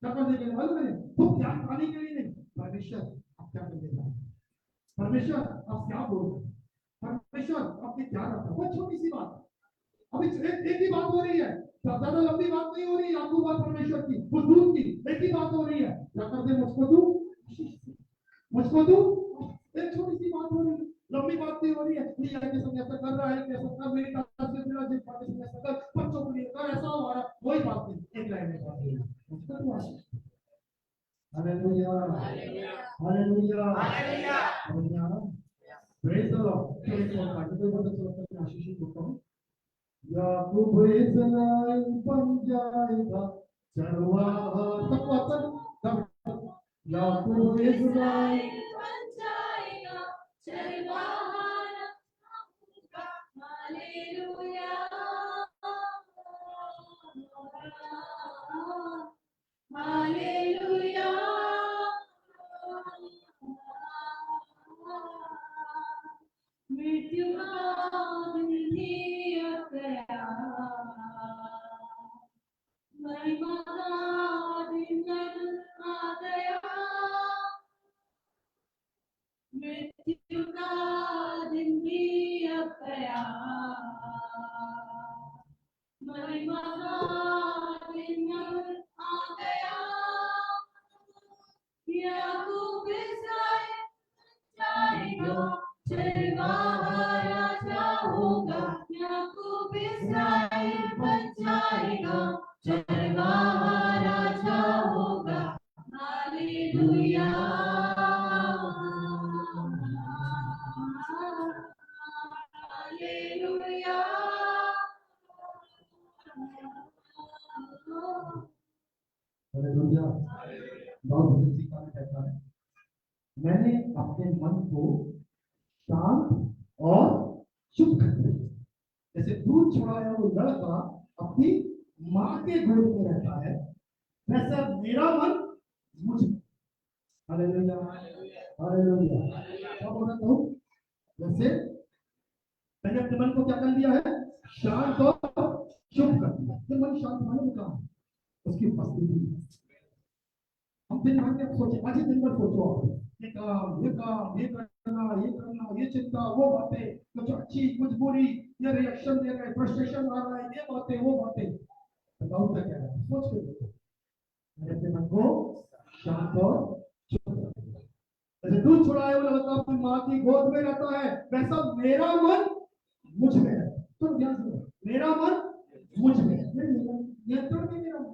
S1: क्या करने के लिए मालूम है, खुद ज्ञान पाने के लिए नहीं, परमेश्वर आप क्या करने जा रहे हैं, परमेश्वर आप क्या बोल रहे हैं, परमेश्वर आपने क्या रखा, बहुत छोटी सी बात, अभी एक ही बात हो रही है, ज्यादा लंबी बात नहीं हो रही, याकूब और परमेश्वर की, उस दूत की एक ही बात हो रही है, क्या कर दे मुझको तू, मुझको तू, एक छोटी सी बात हो रही है, लंबी बात नहीं हो रही है, नहीं आगे सब ऐसा कर रहा है, कैसा कर मेरी तरफ से मेरा जिस बात से ऐसा कर, बच्चों के लिए कर, ऐसा हो रहा, कोई बात नहीं, एक लाइन में बात हो रही है, मुझको तू आशीष। Hallelujah, hallelujah, hallelujah, praise the Lord. तो एक और बात, कोई बात तो आशीष ही बोलता हूं, याकूब इस्राएल बन जाएगा चरवाहा, सबको आता है, याकूब इस्राएल
S2: बन जाएगा चरवाहा, हालेलुया, हालेलुया, मृत्यु का दिन नियत गया, महिमा का दिन आ गया, मृत्यु का दिन नियत गया, महिमा का दिन आ गया, याकूब इस्राएल जाएगा चरवाहा राजा होगा, याकूब इस्राएल बन जाएगा चरवाहा राजा होगा, हालेलुया,
S1: हालेलुया। बहुत भजन सीखा में कहता है, मैंने अपने मन को शांत और चुप कर दिया। जैसे दूध छुड़ाया वो लड़का अपनी माँ के गोद में रहता है, वैसा मेरा मन मुझ में। Hallelujah, hallelujah. क्या बोल रहा हूँ? जैसे मैंने अपने मन को क्या कर दिया है? शांत और चुप कर दिया। फिर मन शांत मालूम क्या है? उसकी उपस्थिति। हम दिन भर में सोचे, आज ही दिन भर सोचो आप, ये काम, ये काम, ये करना, ये करना, ये चिंता, वो बातें, कुछ अच्छी, कुछ बुरी, ये रिएक्शन दे रहे, फ्रस्ट्रेशन आ रहा है, ये बातें, वो बातें। बताओ क्या कह रहा है? सोच के देखो। मैंने अपने मन को शांत और चुप कर दिया। जैसे दूध छुड़ाए हुए लड़का अपनी माँ की गोद में रहता है, वैसा मेरा मन मुझ में है। तो ध्यान से, मेरा मन मुझ में है। नियंत्रण में मेरा मन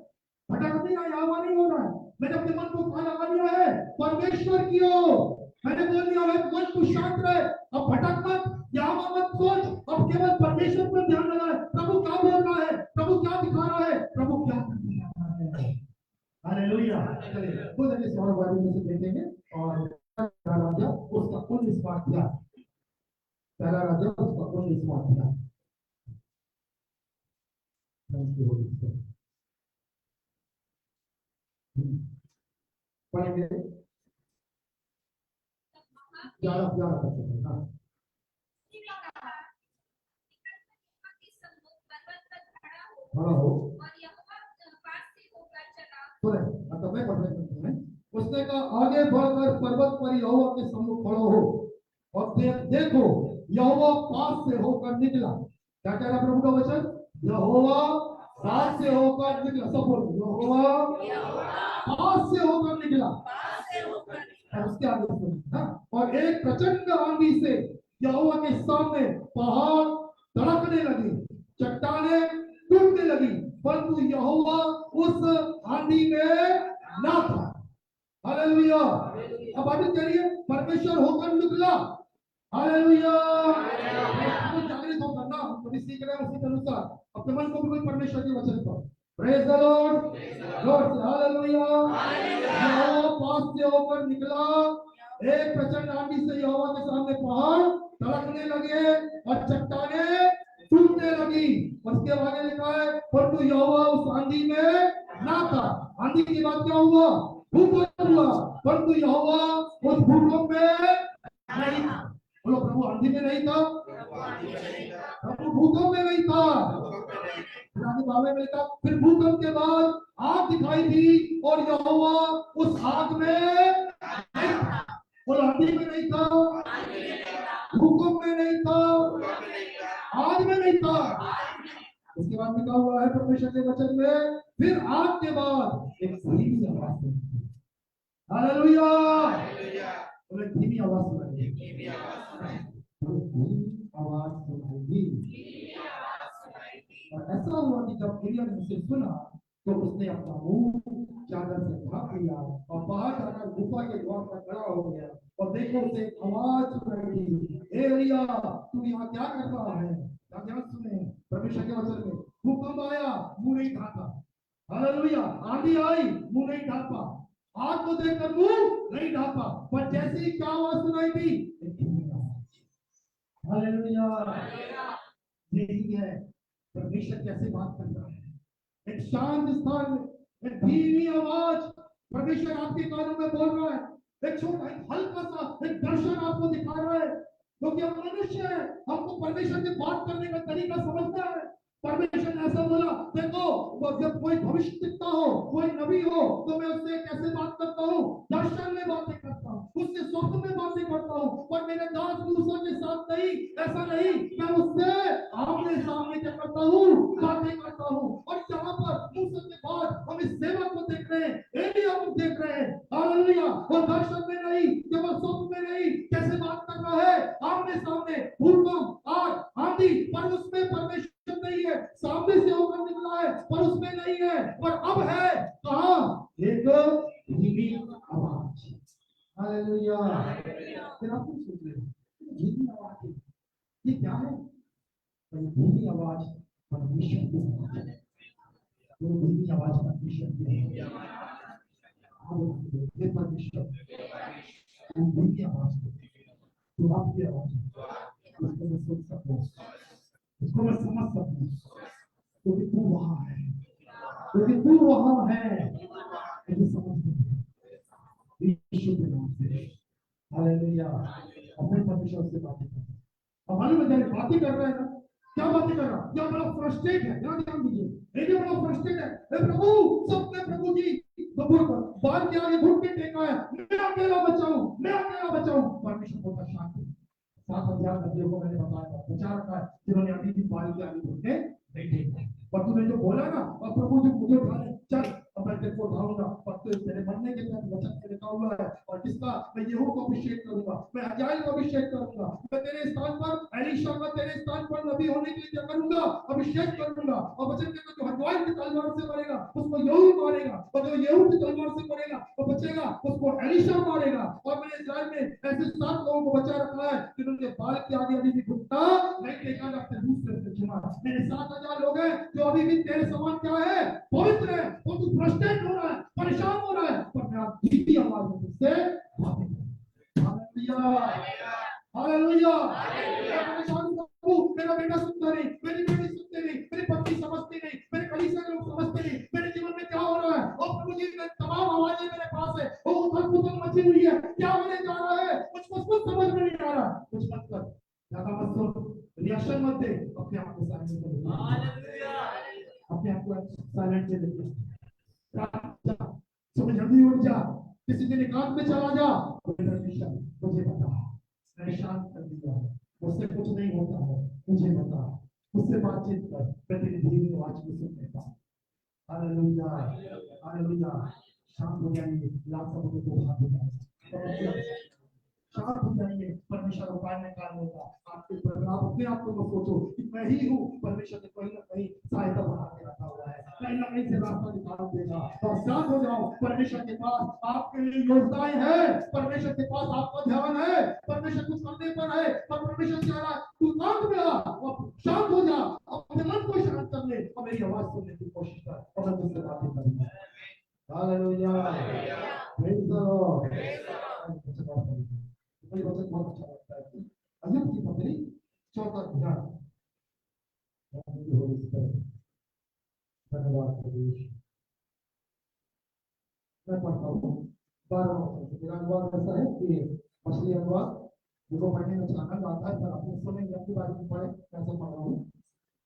S1: भटक नहीं रहा, यावा नहीं हो रहा है। मैंने अपने मन को कहाँ लगा दिया है? परमेश्वर की ओर। मैंने बोल दिया है मन तू शांत रहे, अब भटक मत, यावा मत सोच, अब केवल परमेश्वर पर ध्यान लगा। प्रभु क्या बोल रहा है, प्रभु क्या दिखा रहा है, प्रभु क्या करने जा रहा है। हालेलुया। चलिए खुद अभी सौर वाली में से देखेंगे। और राजा उसका 19वां अध्याय, पहला राजा उसका 19वां अध्याय। पढ़ेंगे 11 करते हैं। हाँ खड़ा हो। सुने, मतलब मैं पढ़ने करते हैं। उसने कहा आगे बढ़कर पर्वत पर यहोवा के सम्मुख खड़ो हो, और देखो यहोवा पास से होकर निकला। क्या कह रहा प्रभु का वचन? यहोवा पास से होकर निकला। सब बोलो, यहोवा पास से होकर निकला। और उसके आगे सुनिए, हाँ? और एक प्रचंड आंधी से यहोवा के सामने पहाड़ धड़कने लगे, चट्टानें टूटने लगी, परंतु यहोवा उस आंधी में ना था। हालेलुया। अब आगे करिए, परमेश्वर होकर निकला। हालेलुया। तो जागृत होकर ना, हम कभी सीख रहे हैं उसी के अनुसार अपने मन को बिल्कुल परमेश्वर के वचन पर। प्रेज द लॉर्ड, लॉर्ड से हालेलुया। यहोवा पास से होकर निकला, एक प्रचंड आंधी से यहोवा के सामने पहाड़ धड़कने लगे और चट्टानें टूटने लगी। उसके आगे लिखा है परंतु यहोवा उस आंधी में ना था। आंधी के बाद क्या हुआ? भूकंप हुआ, परंतु यहोवा उस भूकंप में नहीं था। बोलो प्रभु आंधी में नहीं था, प्रभु भूकंप में नहीं था। बाबे में लिखा फिर भूकंप के बाद आग दिखाई दी और यहोवा उस आग में नहीं था। बोलो आंधी में नहीं था, भूकंप में नहीं था, आग में नहीं था। उसके बाद लिखा हुआ है परमेश्वर के वचन में, फिर आग के बाद एक धीमी आवाज सुनाई। हालेलुया। बोले धीमी आवाज सुनाई, धीमी आवाज सुनाई। और ऐसा हुआ कि जब एलिय्याह ने उसे सुना तो उसने अपना मुंह चादर से ढक लिया और बाहर जाकर गुफा के द्वार पर खड़ा हो गया। और देखो उसे आवाज सुनाई दी, एलिय्याह तू यहाँ क्या कर रहा है? ध्यान सुने परमेश्वर के वचन में, भूकंप आया मुंह नहीं ढाका। हालेलुया। आंधी आई मुंह नहीं ढाका, आग को देखकर मुंह नहीं ढाका, पर जैसे ही क्या आवाज सुनाई दी, हालेलुया। यही है परमेश्वर कैसे बात करता है। एक शांत स्थान में एक धीमी आवाज परमेश्वर आपके कानों में बोल रहा है। एक छोटा एक हल्का सा एक दर्शन आपको दिखा रहा है, क्योंकि हम मनुष्य है, हमको परमेश्वर से बात करने का तरीका समझता है। परमेश्वर ने ऐसा बोला, देखो जब कोई भविष्य दिखता हो, कोई नबी हो, तो मैं उससे कैसे बात करता हूँ? दर्शन में बातें करता हूँ, उससे स्वप्न में बातें करता हूँ। पर मेरे दास मूसा के साथ नहीं, ऐसा नहीं। मैं उससे आमने सामने क्या करता हूँ? बातें करता हूँ। और यहाँ पर मूसा के बाद हम इस सेवक को देख रहे हैं, एलिय्याह को देख रहे हैं। हालेलुया। वो दर्शन में नहीं, केवल स्वप्न में नहीं, कैसे बात कर रहा है? आमने सामने, भूकंप, आग, आंधी, पर उसमें परमेश्वर नहीं है। सामने से होकर निकला है पर उसमें नहीं है। और अब है कहां? एक धीमी आवाज। हालेलुया। फिर आप कुछ सोच रहे हैं धीमी आवाज ये क्या है? धीमी आवाज परमेश्वर की आवाज है। वो धीमी आवाज परमेश्वर की है। ये परमेश्वर उनकी आवाज तो आपकी आवाज उसको मैं सुन सकूं, उसको मैं समझ सकूं, क्योंकि तू वहां है, क्योंकि तू वहां है, मुझे समझ नहीं यीशु के नाम से हालेलुया। अपने परमेश्वर से बातें कर, अब मालूम है जब बातें कर रहा है ना, क्या बातें कर रहा है, क्या बड़ा फ्रस्ट्रेट है, यहाँ ध्यान दीजिए, ये बड़ा फ्रस्ट्रेट है, हे प्रभु सबने प्रभु जी बाल के आगे घुटने टेका है, मैं अकेला बचाऊं, मैं अकेला बचाऊं। परमेश्वर बोलता शांति, 7,000 नदियों को मैंने बताया बचा रखा है, जिन्होंने अभी भी बाल के आगे घुटने नहीं टेका। और तूने जो बोला ना, और प्रभु जो मुझे उठा ले, चल अब मैं तेरे को उठाऊंगा, पर तू तेरे मरने के बाद वचन से लिखा हुआ है, और किसका, मैं यहू को अभिषेक करूंगा, मैं हजाई को अभिषेक करूंगा, मैं तेरे स्थान पर एलीशा का तेरे स्थान पर नबी होने के लिए क्या करूंगा, अभिषेक करूंगा। और वचन कहता है जो हजाई की तलवार से मरेगा उसको यहू मारेगा, और जो यहू की तलवार से मरेगा वो बचेगा, उसको एलीशा मारेगा। और मैंने इस्राएल में ऐसे 7 लोगों को बचा रखा है जिन्होंने बाल के आगे अभी भी घुटना नहीं टेका, अपने दूसरे से चुना। मेरे 7,000 लोग हैं जो अभी भी तेरे समान क्या है, पवित्र है, और तू फ्रस्ट्रेट हो रहा है, परेशान हो रहा है, पर मैं आप धीमी आवाज में तुझसे बातें करूं। Hallelujah, hallelujah. परेशान प्रभु, मेरा बेटा सुनता नहीं, मेरी बेटी सुनती नहीं, मेरी पत्नी समझती नहीं, मेरे कलीसिया के लोग समझते नहीं, मेरे जीवन में क्या हो रहा है। और प्रभु जी तमाम आवाजें मेरे पास है, वो उथल-पुथल मची हुई है, क्या होने जा रहा है, कुछ समझ में नहीं आ रहा। कुछ मत कर, ज्यादा मत सुन, रिएक्शन मत दे, अपने आप को साइलेंट कर दे। हालेलुया, अपने आप को साइलेंट कर दे। सुबह जल्दी उठ जा, किसी दिन एकांत में चला जा, मुझे बता, मैंने शांत कर दिया है, मुझसे कुछ नहीं होता है, मुझे बता, मुझसे बातचीत कर, मैं तेरी धीमी आवाज को सुन लेता हूं। Hallelujah, hallelujah. शांत हो जाइए, लाभ सबको को हाथ उठाएं, शांत हो जाइए, परमेश्वर उपाय निकाल लेगा आपके ऊपर। आप अपने आप को सोचो कि मैं ही हूँ, परमेश्वर ने कहीं ना कहीं सहायता बना के रखा हुआ है, कहीं ना कहीं से रास्ता निकाल देगा। और शांत हो जाओ, परमेश्वर के पास आपके लिए योजनाएं हैं, परमेश्वर के पास आपका ध्यान है, परमेश्वर कुछ करने पर है, पर परमेश्वर कह रहा है तू शांत में आ और शांत हो जा, अपने मन को शांत कर ले और मेरी आवाज सुनने की कोशिश कर, और मैं तुझसे बातें करूंगा। Hallelujah, praise the Lord. मुझे वचन बहुत अच्छा लगता है, अय्यूब की पत्नी 4था अध्याय, धन्यवाद प्रभु। मैं पढ़ता हूँ 12वां वचन। मेरा अनुवाद ऐसा है कि मछली अनुवाद जिसको पढ़ने में अच्छा आनंद आता है, पर अपने समय में अपनी बारे में पढ़े, ऐसा पढ़ रहा हूँ।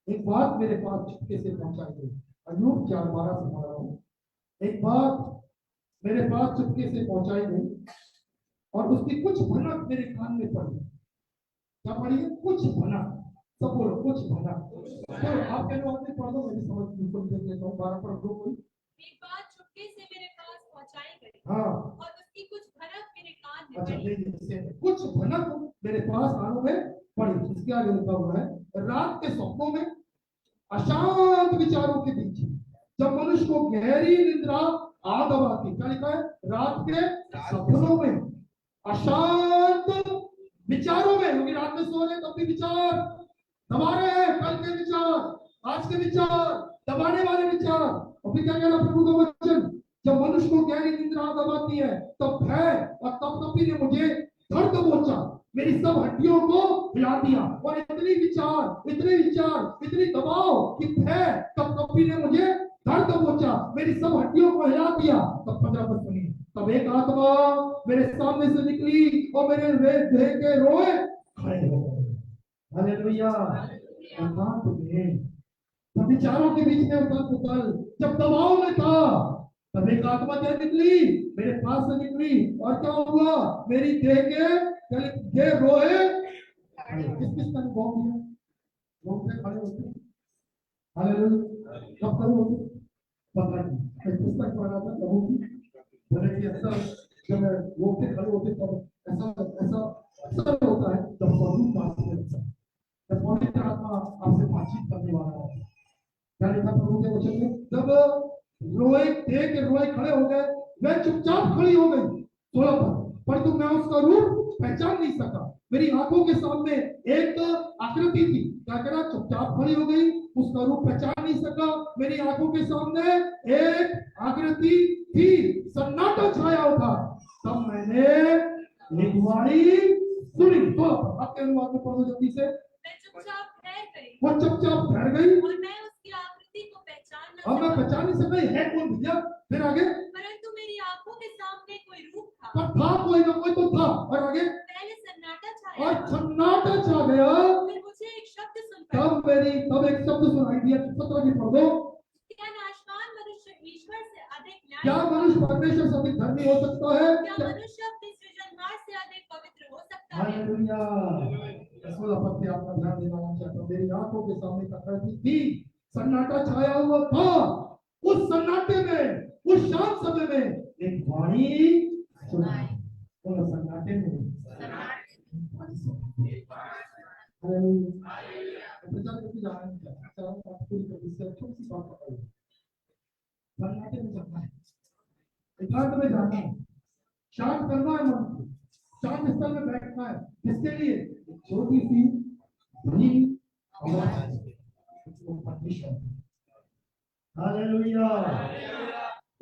S1: एक बात मेरे पास चुपके से पहुंचाई गई, अय्यूब 4:12 से पढ़ रहा हूँ। एक बात मेरे पास चुपके से पहुंचाई गई और उसकी कुछ भनक मेरे कान में पड़ी। क्या पड़ी है? कुछ भनक। सब बोलो कुछ भनक। तो आप कहने वाले पढ़ दो, मैं भी समझ बिल्कुल देख लेता हूँ। 12 पढ़ दो कोई।
S3: एक बात चुपके से मेरे पास पहुंचाई गई,
S1: हाँ,
S3: और उसकी कुछ भनक मेरे कान में
S1: अच्छा
S3: पड़ी।
S1: नहीं, कुछ भनक मेरे पास कानों में पड़ी। इसके आगे लिखा हुआ है, रात के स्वप्नों में, अशांत विचारों के बीच, जब मनुष्य को गहरी निद्रा आ दबाती। क्या लिखा है? रात के सपनों में, अशांत विचारों में, क्योंकि रात में सो रहे तब भी विचार दबा रहे हैं, कल के विचार, आज के विचार, दबाने वाले विचार। और फिर क्या कह रहा प्रभु का वचन, जब मनुष्य को गहरी निद्रा दबाती है तब भय और कपकपी ने मुझे धर दबोचा, मेरी सब हड्डियों को हिला दिया। और इतनी विचार, इतनी दबाव कि भय कपकपी ने मुझे धर दबोचा, मेरी सब हड्डियों को हिला दिया। तब 15 पद सुनिए, तब एक आत्मा मेरे सामने से निकली और मेरे देह के रोए खड़े हो गए। हालेलुया। एकांत में, तब विचारों के बीच में उथल-पुथल, जब दबाव में था, तब एक आत्मा क्या निकली, मेरे पास से निकली, और क्या हुआ, मेरी देह के रोए। किस किस का अनुभव किया? लोग से खड़े होते, हालेलुया, कब खड़े होते पता नहीं। मैं पुस्तक पढ़ रहा था प्रभु की, बोले कि ऐसा जब लोग से खड़े होते तब ऐसा ऐसा अक्सर होता है जब स्वरूप पास में रहता है, जब पवित्र आत्मा आपसे बातचीत करने वाला है। क्या लिखा प्रभु के वचन में, जब रोए देख के रोए खड़े हो गए, वे चुपचाप खड़ी हो गई। 16 पर परंतु मैं उसका रूप पहचान नहीं सका। मेरी आंखों के सामने एक आकृति थी, क्या करा, चुपचाप खड़ी हो गई, उसका रूप पहचान नहीं सका। मेरी आंखों के सामने एक आकृति थी, सन्नाटा छाया था। तब मैंने एक वाणी सुनी। तो आपके अनुवाद में पढ़ो जल्दी से।
S3: मैं चुपचाप ठहर गई
S1: वो चुपचाप ठहर गई
S3: और मैं उसकी आकृति को पहचान न
S1: और मैं
S3: सका,
S1: पहचान नहीं सका है कौन भैया। फिर आगे,
S3: परंतु मेरी आंखों के सामने कोई रूप था।
S1: पर था कोई ना कोई तो था। और आगे,
S3: पहले सन्नाटा छाया,
S1: और सन्नाटा छा गया।
S3: फिर मुझे एक शब्द सुन पड़ा,
S1: तब एक शब्द सुनाई दिया। 17 की पढ़ दो।
S3: क्या नाशवान मनुष्य ईश्वर से अधिक
S1: क्या
S3: न्याय,
S1: मनुष्य परमेश्वर से अधिक धर्मी हो सकता है?
S3: क्या मनुष्य अपने सृजनहार से अधिक पवित्र हो सकता है?
S1: हालेलुया। 16 पद पे आपका ध्यान देना चाहता हूं। मेरी आंखों के सामने आकृति थी, सन्नाटा छाया हुआ था। उस सन्नाटे में, उस शांत समय में एक वाणी सुनाई। उस सन्नाटे में प्रचार करके जा रहे हैं। अच्छा, आप पूरी कर इससे छोटी सी बात बताइए। सन्नाटे में जाना है, एकांत में जाना है, शांत करना है मन को, शांत स्थल में बैठना है। इसके लिए एक छोटी सी धीमी आवाज है, वो परमेश्वर। हालेलुया।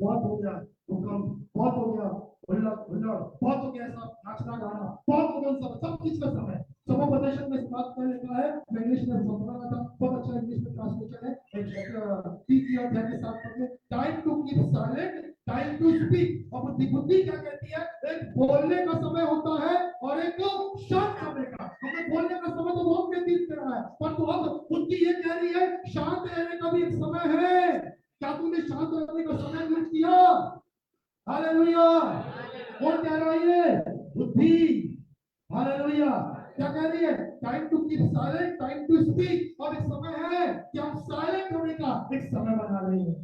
S1: बहुत हो गया हुक्म, बहुत हो गया हुल्लड़ हुल्लड़, बहुत हो गया सब नाचना गाना, बहुत हो गया सब चीज का समय। समुपदेशन में इस बात में लिखा है, मैं इंग्लिश में समझ रहा था, बहुत अच्छा इंग्लिश में ट्रांसलेशन है। एक 30 अध्याय के 7 पद में, time to keep silent, time to speak. और बुद्धि क्या कहती है? एक बोलने का समय होता है और एक शांत समय का। हमें बोलने का समय तो बहुत व्यतीत कर रहा है, पर तो अब बुद्धि ये कह रही है शांत रहने का भी एक समय है। क्या तूने शांत रहने का समय यूज किया? हालेलुया। कौन कह रहा है ये? बुद्धि। हालेलुया। क्या कह रही है? Time to keep silent, time to speak. और एक समय है कि हम साइलेंट होने का एक समय बना रहे हैं।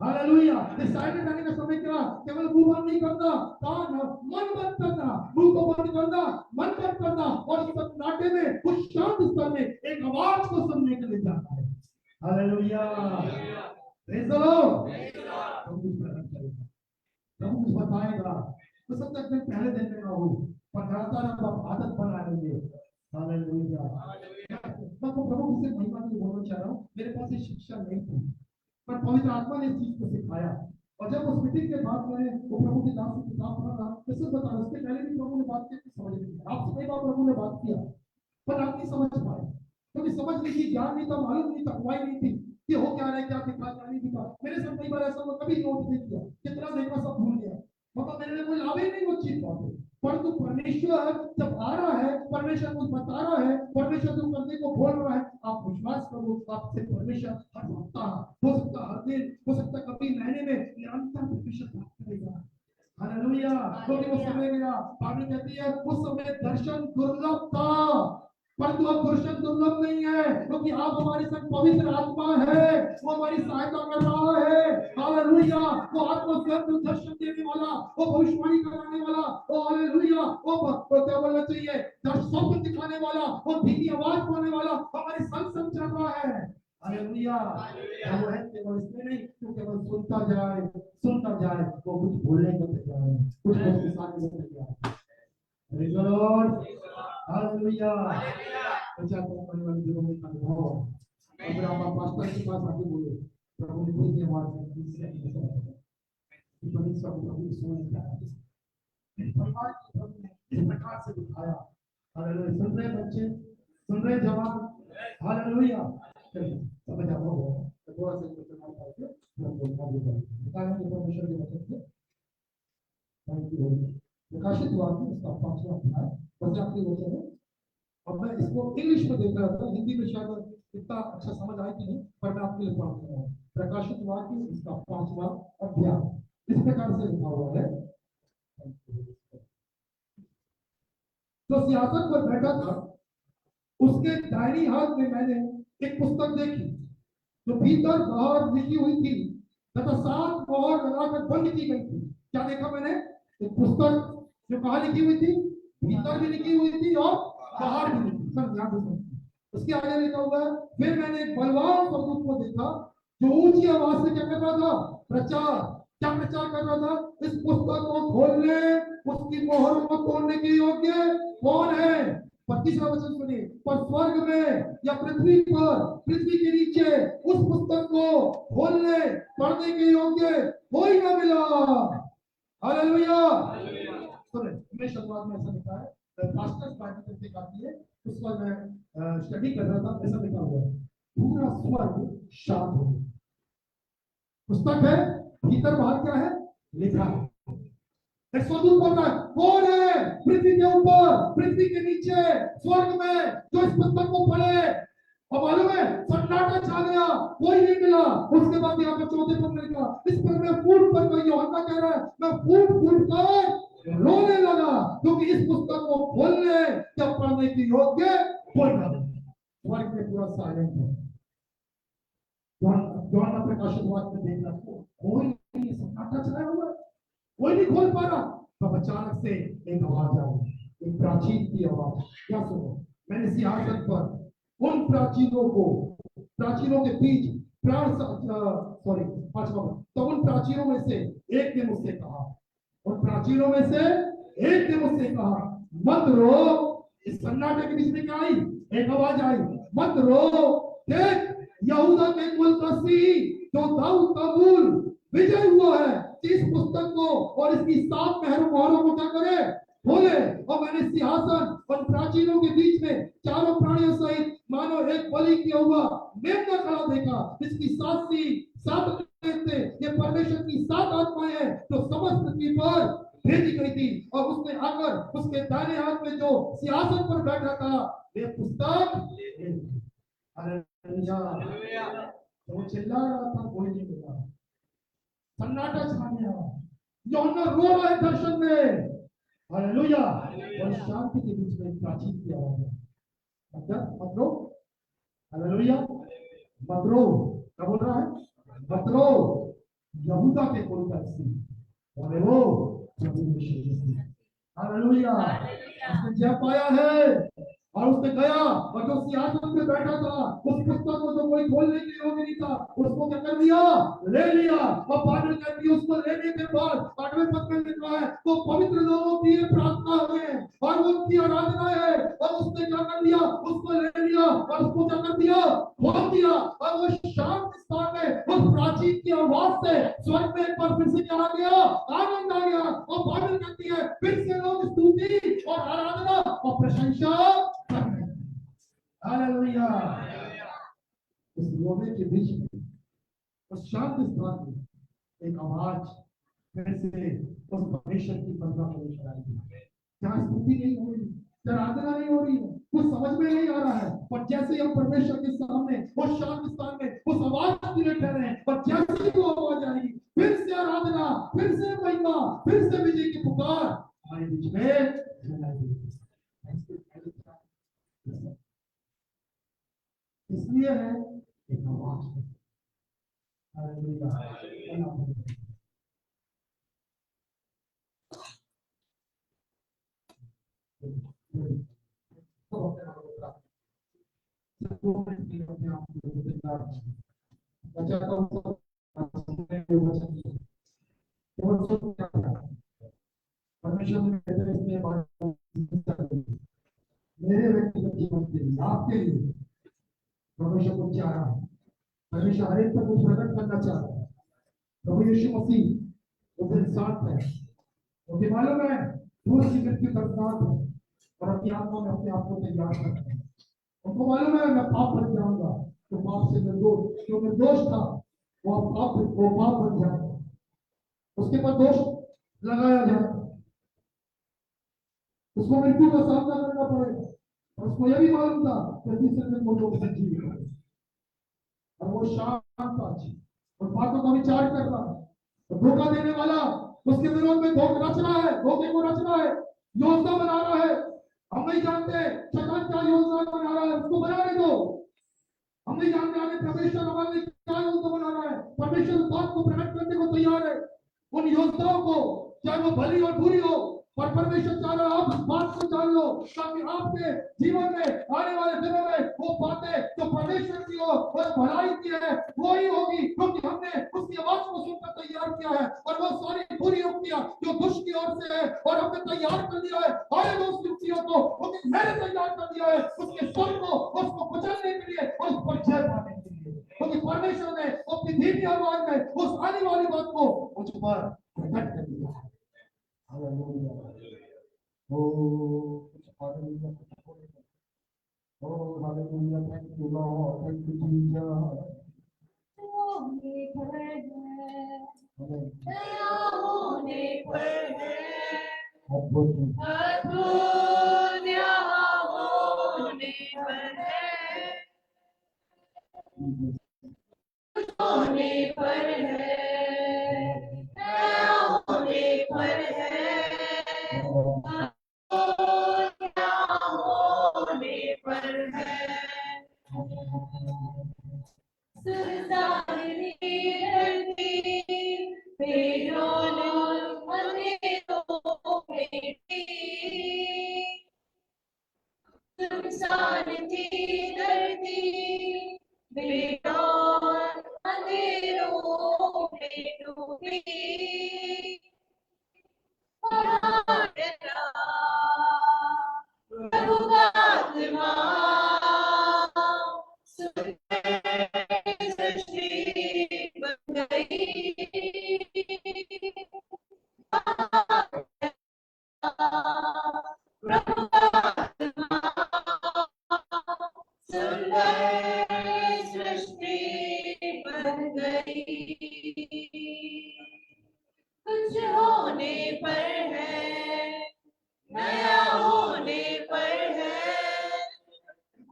S1: हालेलुया। ये साइलेंट रहने का समय क्या? केवल मुंह बंद नहीं करना, कान मन बंद करना, मुंह को बंद करना, मन बंद करना, और सन्नाटे में उस शांत स्तर में एक आवाज को सुनने के लिए जाना है। हालेलुया। Praise the Lord. प्रभु कुछ बताएगा। तो सब तक मैं पहले दिन में ना हो, पर लगातार आप आदत बना लेंगे। हालेलुया। मैं तो प्रभु से महिमा की बोलना चाह रहा हूँ। मेरे पास ये शिक्षा नहीं थी, पर पवित्र आत्मा ने इस चीज को सिखाया। और जब उस मीटिंग के बाद मैंने वो प्रभु के दास की किताब पढ़ा था, तो सिर्फ बता, उसके पहले भी प्रभु ने बात की थी, समझ नहीं आया। आपसे कई बार प्रभु ने बात किया, पर आप नहीं समझ पाए, क्योंकि समझ नहीं थी, ज्ञान नहीं था, मालूम नहीं था, अगुवाई नहीं थी कि हो क्या रहा है, क्या दिखा, क्या नहीं दिखा। मेरे साथ कई बार ऐसा हुआ, कभी नोट नहीं किया, कितना देखा सब भूल गया, मतलब मेरे लिए कोई लाभ ही नहीं वो चीज बात। परंतु परमेश्वर जब आ रहा है, परमेश्वर कुछ बता रहा है, परमेश्वर जो करने को बोल रहा है, आप विश्वास करो, आपसे परमेश्वर हर हफ्ता, हो सकता हर दिन, हो सकता कभी महीने में निरंतर परमेश्वर बात करेगा। हालेलुया। क्योंकि वो समय गया, बाइबल कहती है उस समय दर्शन दुर्लभ था, परंतु अब दर्शन दुर्लभ नहीं है, क्योंकि आप हमारे संग पवित्र आत्मा है, वो हमारी सहायता कर रहा है। हालेलुया। वो आत्मा स्वयं दर्शन देने वाला, वो भविष्यवाणी कराने वाला, वो हालेलुया, वो क्या बोलना चाहिए, दर्शन दिखाने वाला, वो धीमी आवाज बोलने वाला हमारे संग संग चल रहा है। हालेलुया। वो है केवल इसमें नहीं, तो केवल सुनता जाए, वो कुछ बोलने को तैयार है, कुछ सिखाने को तैयार है। Praise the Lord. हालेलुया। अच्छा, तो करने वाले दिनों में अनुभव, अगर आप पास्टर के पास आके बोले, प्रभु ने धीमी आवाज में इससे कि बड़ी सब प्रभु सोच रहा है, परिवार की प्रभु ने इस प्रकार से दिखाया। हालेलुया। सुन रहे बच्चे, सुन रहे जवान, हालेलुया। समझ आता हो तो थोड़ा सा इस्तेमाल करके हम लोग आगे बढ़ेंगे। बताने की परमेश्वर के वचन से थैंक यू। प्रकाशित वाक्य इसका 5वां अध्याय, बस आखिरी वचन है। अब मैं इसको इंग्लिश में देख रहा था, हिंदी में शायद इतना अच्छा समझ आए कि नहीं, पर मैं आपके लिए पढ़ रहा हूँ। प्रकाशित वाक्य इसका 5वां अध्याय इस प्रकार से लिखा हुआ है। तो सिंहासन पर बैठा था, उसके दाहिनी हाथ में मैंने एक पुस्तक देखी, जो भीतर बाहर लिखी हुई थी तथा 7 मोहर लगाकर बंद की गई थी। क्या देखा मैंने? एक पुस्तक जो कहाँ लिखी हुई थी? भीतर भी लिखी हुई थी और बाहर भी लिखी। सब ध्यान दो। उसके आगे लिखा हुआ है, फिर मैंने एक बलवान स्वर्गदूत को देखा, जो ऊंची आवाज से क्या कर रहा था? प्रचार। क्या प्रचार कर रहा था? इस पुस्तक को खोलने उसकी मोहरों को तोड़ने के योग्य कौन है? 25वां वचन सुनिए, पर स्वर्ग में या पृथ्वी पर, पृथ्वी के नीचे उस पुस्तक को खोलने पढ़ने के योग्य कोई ना मिला। हालेलुया। सुने, मैं शुरुआत में ऐसा लिखा है, पास्टर्स बाइबल से आती है, उस पर मैं स्टडी कर रहा था, ऐसा लिखा हुआ है, पूरा स्वर्ग शांत हो गया। पुस्तक है, भीतर बाहर क्या है लिखा है। एक स्वरूप बोल रहा है, कौन है पृथ्वी के ऊपर, पृथ्वी के नीचे, स्वर्ग में जो इस पुस्तक को पढ़े? और मालूम है सन्नाटा छा गया, कोई नहीं मिला। उसके बाद यहाँ पे 14 पद में लिखा, इस पर मैं फूट पर गई, यूहन्ना कह रहा है, मैं फूट फूट कर रोने लगा, क्योंकि इस पुस्तक को खोलने या पढ़ने की योग्य कोई ना मिला। स्वर्ग में पूरा साइलेंट है। यूहन्ना प्रकाशित वाक्य में देखना, कोई नहीं, सन्नाटा छाया हुआ है, कोई नहीं खोल पा रहा। तब अचानक से एक आवाज आई, एक प्राचीन की आवाज। क्या सुनो? मैंने सिंहासन पर उन प्राचीनों के बीच सॉरी 5वां, तो उन प्राचीनों में से एक ने मुझसे कहा, उन प्राचीनों में से एक ने मुझसे कहा, मत रो। इस सन्नाटे के बीच में क्या आई? एक आवाज आई, मत रो, देख यहूदा के कुल का सिंह जो दाऊद का मूल विजय हुआ है, इस पुस्तक को और इसकी 7 मोहरों को क्या करे? खोले। और मैंने सिंहासन और प्राचीनों के बीच में चारों प्राणियों सहित मानो एक बलि किया हुआ मेमना खड़ा देखा, जिसकी 7 सींग 7 नेत्र थे। ये परमेश्वर की 7 आत्माएं हैं जो समस्त पृथ्वी पर भेजी गई थी। और उसने आकर उसके दाहिने हाथ में जो सिंहासन पर बैठा था, वे पुस्तक हालेलुया, तो वो चिल्ला रहा था, कोई नहीं मिला, सन्नाटा छा गया। यूहन्ना रो रहा है दर्शन में, हालेलुया। और शांति के बीच में प्राचीन की आवाज है, मत रो, हालेलुया, मत रो। क्या बोल रहा है? मत रो, यहूदा के कुल का सिंह और वो प्रभु यीशु मसीह, हालेलुया, उसने जय पाया है। और उसने गया और जो सिंहासन पे बैठा था, उस पुस्तक को जो कोई खोलने के योग्य नहीं था, उसको क्या कर दिया? ले लिया। और बाइबल कहती है, उसको लेने के बाद 8वें पद में लिखा है, तो पवित्र लोगों की प्रार्थना है और उनकी आराधना है। और उसने क्या कर दिया? उसको ले लिया और उसको क्या कर दिया? खोल दिया। और वो शांत स्थान में उस प्राचीन की आवाज से स्वर्ग में एक बार फिर से क्या आ गया? आनंद आ गया। और बाइबल कहती है, फिर से लोग स्तुति और आराधना और प्रशंसा, हालेलुया। इस रोने के बीच में, उस शांत स्थान में एक आवाज फिर से उस परमेश्वर की महिमा को लेकर आई। क्या स्तुति नहीं हो रही, क्या आराधना नहीं हो रही है, कुछ समझ में नहीं आ रहा है, पर जैसे हम परमेश्वर के सामने उस शांत स्थान में उस आवाज के लिए ठहरे हैं, पर जैसे ही वो आवाज आएगी, फिर से आराधना, फिर से महिमा, फिर से विजय की पुकार हमारे बीच में सुनाई देगी। इसलिए है एक आवाज है, हालेलुया। परमेश्वर मेरे व्यक्तिगत जीवन के लिए, आपके लिए परमेश्वर को चाह रहा है, परमेश्वर हर एक पर कुछ प्रकट करना चाह रहा है। प्रभु यीशु मसीह वो इंसान है, वो मालूम है दूर की मृत्यु दर्दनाक है, और अपनी आत्मा में अपने आप को तैयार करते हैं। उनको मालूम है मैं पाप बन जाऊंगा, तो पाप से निर्दोष, जो निर्दोष था वो पाप बन जाएगा, उसके पर दोष लगाया जाएगा, उसको मृत्यु का सामना करना पड़ेगा। और उसको यह भी मालूम था कि तीसरे दिन वो लोग सजीव है। और वो शांत आज उन बातों का विचार कर रहा है, तो धोखा देने वाला उसके विरोध में धोखा रच रहा है, धोखे को रच रहा है, योजना बना रहा है। हम नहीं जानते शैतान क्या योजना बना रहा है, उसको बनाने दो। हम नहीं जानते आगे परमेश्वर हमारे लिए क्या योजना बना रहा है। परमेश्वर उस बात को प्रकट करने को तैयार है, उन योजनाओं को, चाहे वो भली और बुरी हो, पर परमेश्वर चाह रहा है आप इस बात को जान लो, ताकि आपके जीवन में आने वाले दिनों में वो बातें जो परमेश्वर की जो उस भलाई की है वो ही होगी, क्योंकि हमने उसकी आवाज को सुनकर तैयार किया है। और वो सारी बुरी युक्तियां जो दुष्ट की ओर से है और हमने तैयार कर दिया है हर उस युक्तियों को, क्योंकि मैंने तैयार कर दिया है उसके स्वर को, उसको कुचलने के लिए और उस पर जय पाने के लिए, क्योंकि परमेश्वर ने अपनी धीमी आवाज में उस आने वाली बात को मुझ पर प्रकट कर दिया है। Hallelujah. O hallelujah. Oh, hallelujah. Thank you, Lord. Thank you, Jesus.
S3: होने पर है,
S1: Amen.
S3: दया होने पर है,
S1: अद्भुत
S3: अद्भुत यहाँ होने पर है, होने पर है, दया होने पर है, अद्भुत यहाँ होने पर है। सुनसारी धरती पेड़ों अंधेरों में थी, सुनसान थी धरती पेड़ों अंधेरों में डूबी, प्रभु का आत्मा सृष्टि बन गई, प्रभु का आत्मा सुंदर सृष्टि बन गई। कुछ होने पर है, नया होने पर है,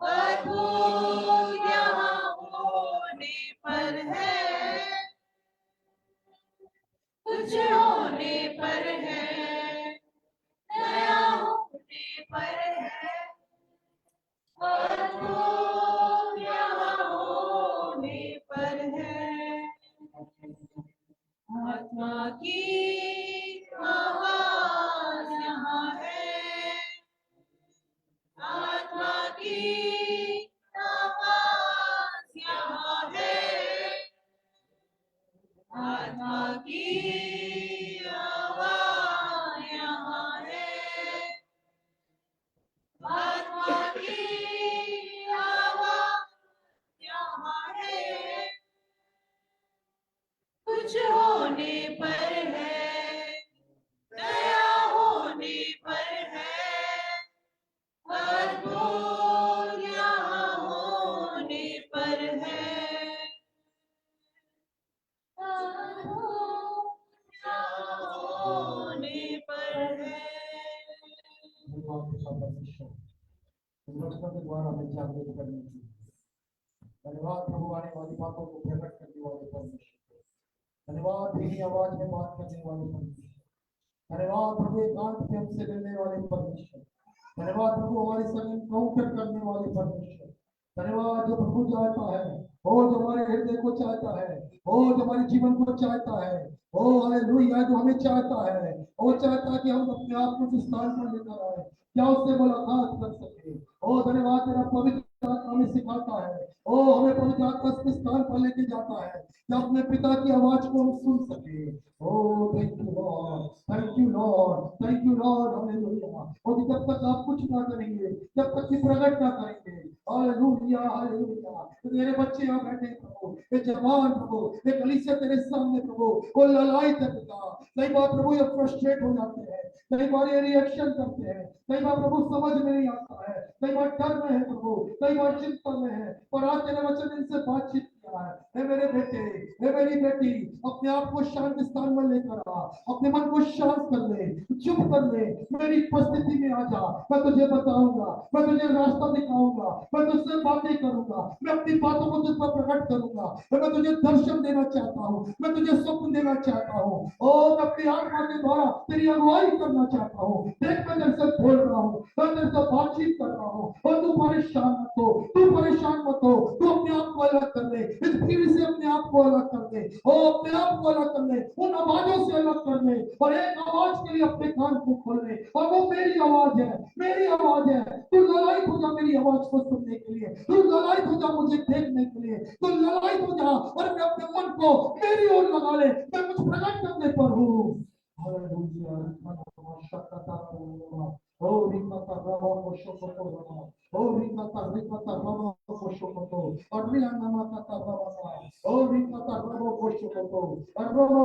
S3: अद्भुत यहाँ होने पर है, कुछ होने पर है, नया होने पर है, अद्भुत यहाँ होने पर है। आत्मा की आवाज यहाँ है, आत्मा की आवाज यहाँ है, आत्मा की आवाज यहाँ है, आत्मा की आवाज यहाँ है, कुछ होने पर है, दया होने पर है, अद्भुत यहाँ होने पर है, अद्भुत यहाँ होने पर है।
S1: धन्यवाद पिता परमेश्वर, तुम वचनों के द्वारा हमें जागृत करने की। धन्यवाद प्रभु, आने वाली बातों को प्रकट करने वाले परमेश्वर। धन्यवाद धीमी आवाज में बात करने वाले परमेश्वर। धन्यवाद प्रभु, एकांत में हमसे मिलने वाले परमेश्वर। धन्यवाद प्रभु, हमारे संग एनकाउंटर करने वाले परमेश्वर। धन्यवाद जो प्रभु चाहता है, वो जो हमारे हृदय को चाहता है, वो जो हमारे जीवन को चाहता है, ओ हालेलुया, जो हमें चाहता है, वो चाहता है कि हम अपने आप को जिस स्थान पर लेकर आए, क्या उससे मुलाकात कर सके। ओ धन्यवाद, तेरा पवित्र आत्मा हमें सिखाता है, ओ हमें पवित्र आत्मा के स्थान पर लेके जाता है कि अपने पिता की आवाज को हम सुन सके। Oh thank you Lord, thank you Lord, thank you Lord, hallelujah. और जब तक आप कुछ ना करेंगे, जब तक कि प्रकट ना करेंगे, हालेलुया हालेलुया, तो मेरे बच्चे यहाँ बैठे प्रभु, ये जवान प्रभु, ये कलीसिया तेरे सामने प्रभु, वो ललायत है पिता। कई बार प्रभु ये फ्रस्ट्रेट हो जाते हैं, कई बार ये रिएक्शन करते हैं, कई बार प्रभु समझ में नहीं आता है, कई बार डर में है प्रभु, कई बार चिंता में है, पर आज तेरे वचन इनसे बातचीत किया है। हे मेरे बेटे, हे मेरी बेटी, अपने आप को शांत स्थान में लेकर आ, अपने मन को शांत कर ले, चुप कर ले, मेरी उपस्थिति में आ जा। मैं तुझे बताऊंगा, मैं तुझे रास्ता दिखाऊंगा, मैं तुझसे बातें करूंगा, मैं अपनी बातों को तुझ पर प्रकट करूंगा, मैं तुझे दर्शन देना चाहता हूँ, मैं तुझे स्वप्न देना चाहता हूँ, और मैं अपनी आत्मा के द्वारा तेरी अगुवाई करना चाहता हूँ। देख मैं तेरे से बोल रहा हूँ, मैं तेरे से बातचीत कर रहा हूँ, और तू परेशान मत हो, तू परेशान मत हो, तू अपने आप को अलग कर ले, इस भीड़ से अपने आप को अलग कर दे, वो अपने आप को अलग कर दे, उन आवाजों से अलग कर दे और एक आवाज के लिए अपने कान को खोल दे। और वो मेरी आवाज है, मेरी आवाज है। तू ललायत हो जा मेरी आवाज को सुनने के लिए, तू ललायत हो जा मुझे देखने के लिए, तू ललायत हो जा और मैं अपने मन को मेरी ओर लगा ले, मैं कुछ प्रकट करने पर हूँ। Hallelujah. Oh, Rikata Rama Koshokoto, Oh, Rikata Rama Koshokoto, Ariana Makata Rama, Oh, Rikata Rama Koshokoto, Arama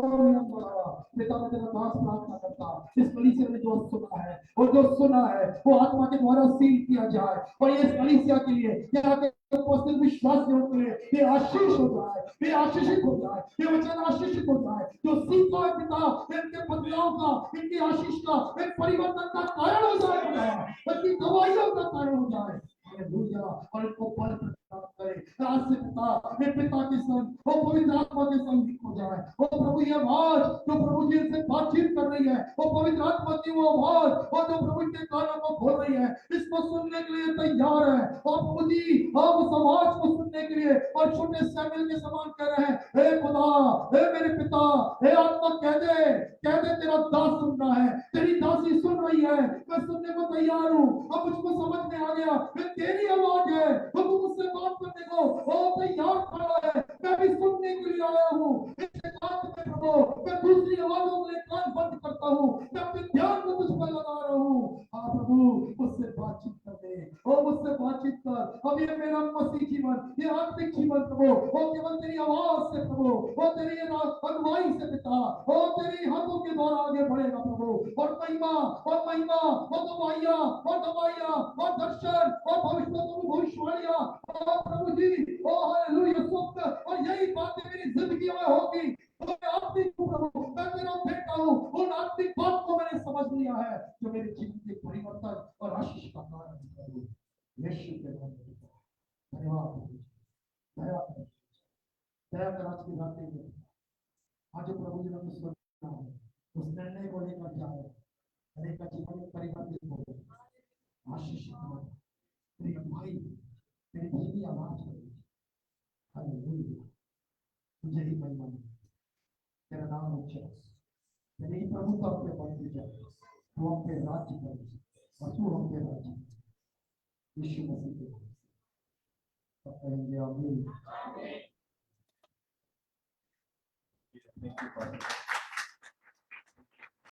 S1: पिता मैं तेरा दास प्रार्थना करता इस कलीसिया ने जो सुना है और जो सुना है वो आत्मा के द्वारा सील किया जाए और ये इस कलीसिया के लिए यहाँ के उपस्थित विश्वासियों के लिए ये आशीष हो जाए, ये आशीषित हो जाए, ये वचन आशीषित हो जाए। जो सीखा है पिता इनके बदलाव का, इनकी आशीष का, एक परिवर्तन का कारण हो जाए, बल्कि दवाइयों का कारण हो जाए। हालेलुया। और इनको बल प्रदान करे आज से पिता, ये पिता के संग वो पवित्र आत्मा के संग हो जाए। वो प्रभु ये आवाज जो प्रभु जी से बातचीत कर रही है, वो पवित्र आत्मा की वो आवाज और जो प्रभु के कानों को खोल रही है, इसको सुनने के लिए तैयार है। और प्रभु जी हम उस आवाज को सुनने के लिए और छोटे सैमुएल के समान कह रहे हैं, हे खुदा, हे मेरे पिता, हे आत्मा कह दे तेरा दास सुन रहा है, तेरी दासी सुन रही है, मैं सुनने को तैयार हूँ। अब मुझको समझ में आ गया ये तेरी आवाज है, वो तू मुझसे बात करने को वो तैयार खड़ा है, मैं भी सुनने के लिए आया हूँ। इसके बाद में प्रभु मैं दूसरी आवाजों के लिए कान बंद करता हूँ, मैं अपने ध्यान को तुझ पर लगा रहा हूँ। हाँ प्रभु मुझसे बातचीत कर दे, ओ मुझसे बातचीत कर। अब ये मेरा मसीह जीवन, ये आत्मिक जीवन प्रभु वो केवल तेरी आवाज से प्रभु, वो तेरी अगुवाई से पिता, वो तेरी हाथों के द्वारा आगे बढ़ेगा प्रभु। और महिमा और महिमा और दवाइयां और दर्शन और भविष्यवाणियां और प्रभु जी ओ हालेलुया स्वप्न और यही बातें मेरी जिंदगी में होगी। तो मैं आत्मिक हूँ प्रभु, मैं तेरा बेटा हूँ। उन आत्मिक बात को मैंने समझ लिया है जो मेरे जीवन के परिवर्तन और आशीष का कारण है प्रभु। यीशु के नाम में धन्यवाद प्रभु। दया कर, दया कर आज की रात में आज प्रभु जी ने सुना है उस निर्णय को लेकर जाए, हरेक का जीवन में परिवर्तित हो, आशीष हो। मेरे भाई मेरी धीमी आवाज हो, हालेलुया। तुझे ही महिमा मिले, तेरा नाम ऊंचा हो, तेरी प्रभुता पे बढ़ती जाए, तू हम पे राज्य करे और तू हम पे राज्य करे। यीशु मसीह के नाम से सब कहेंगे आमीन।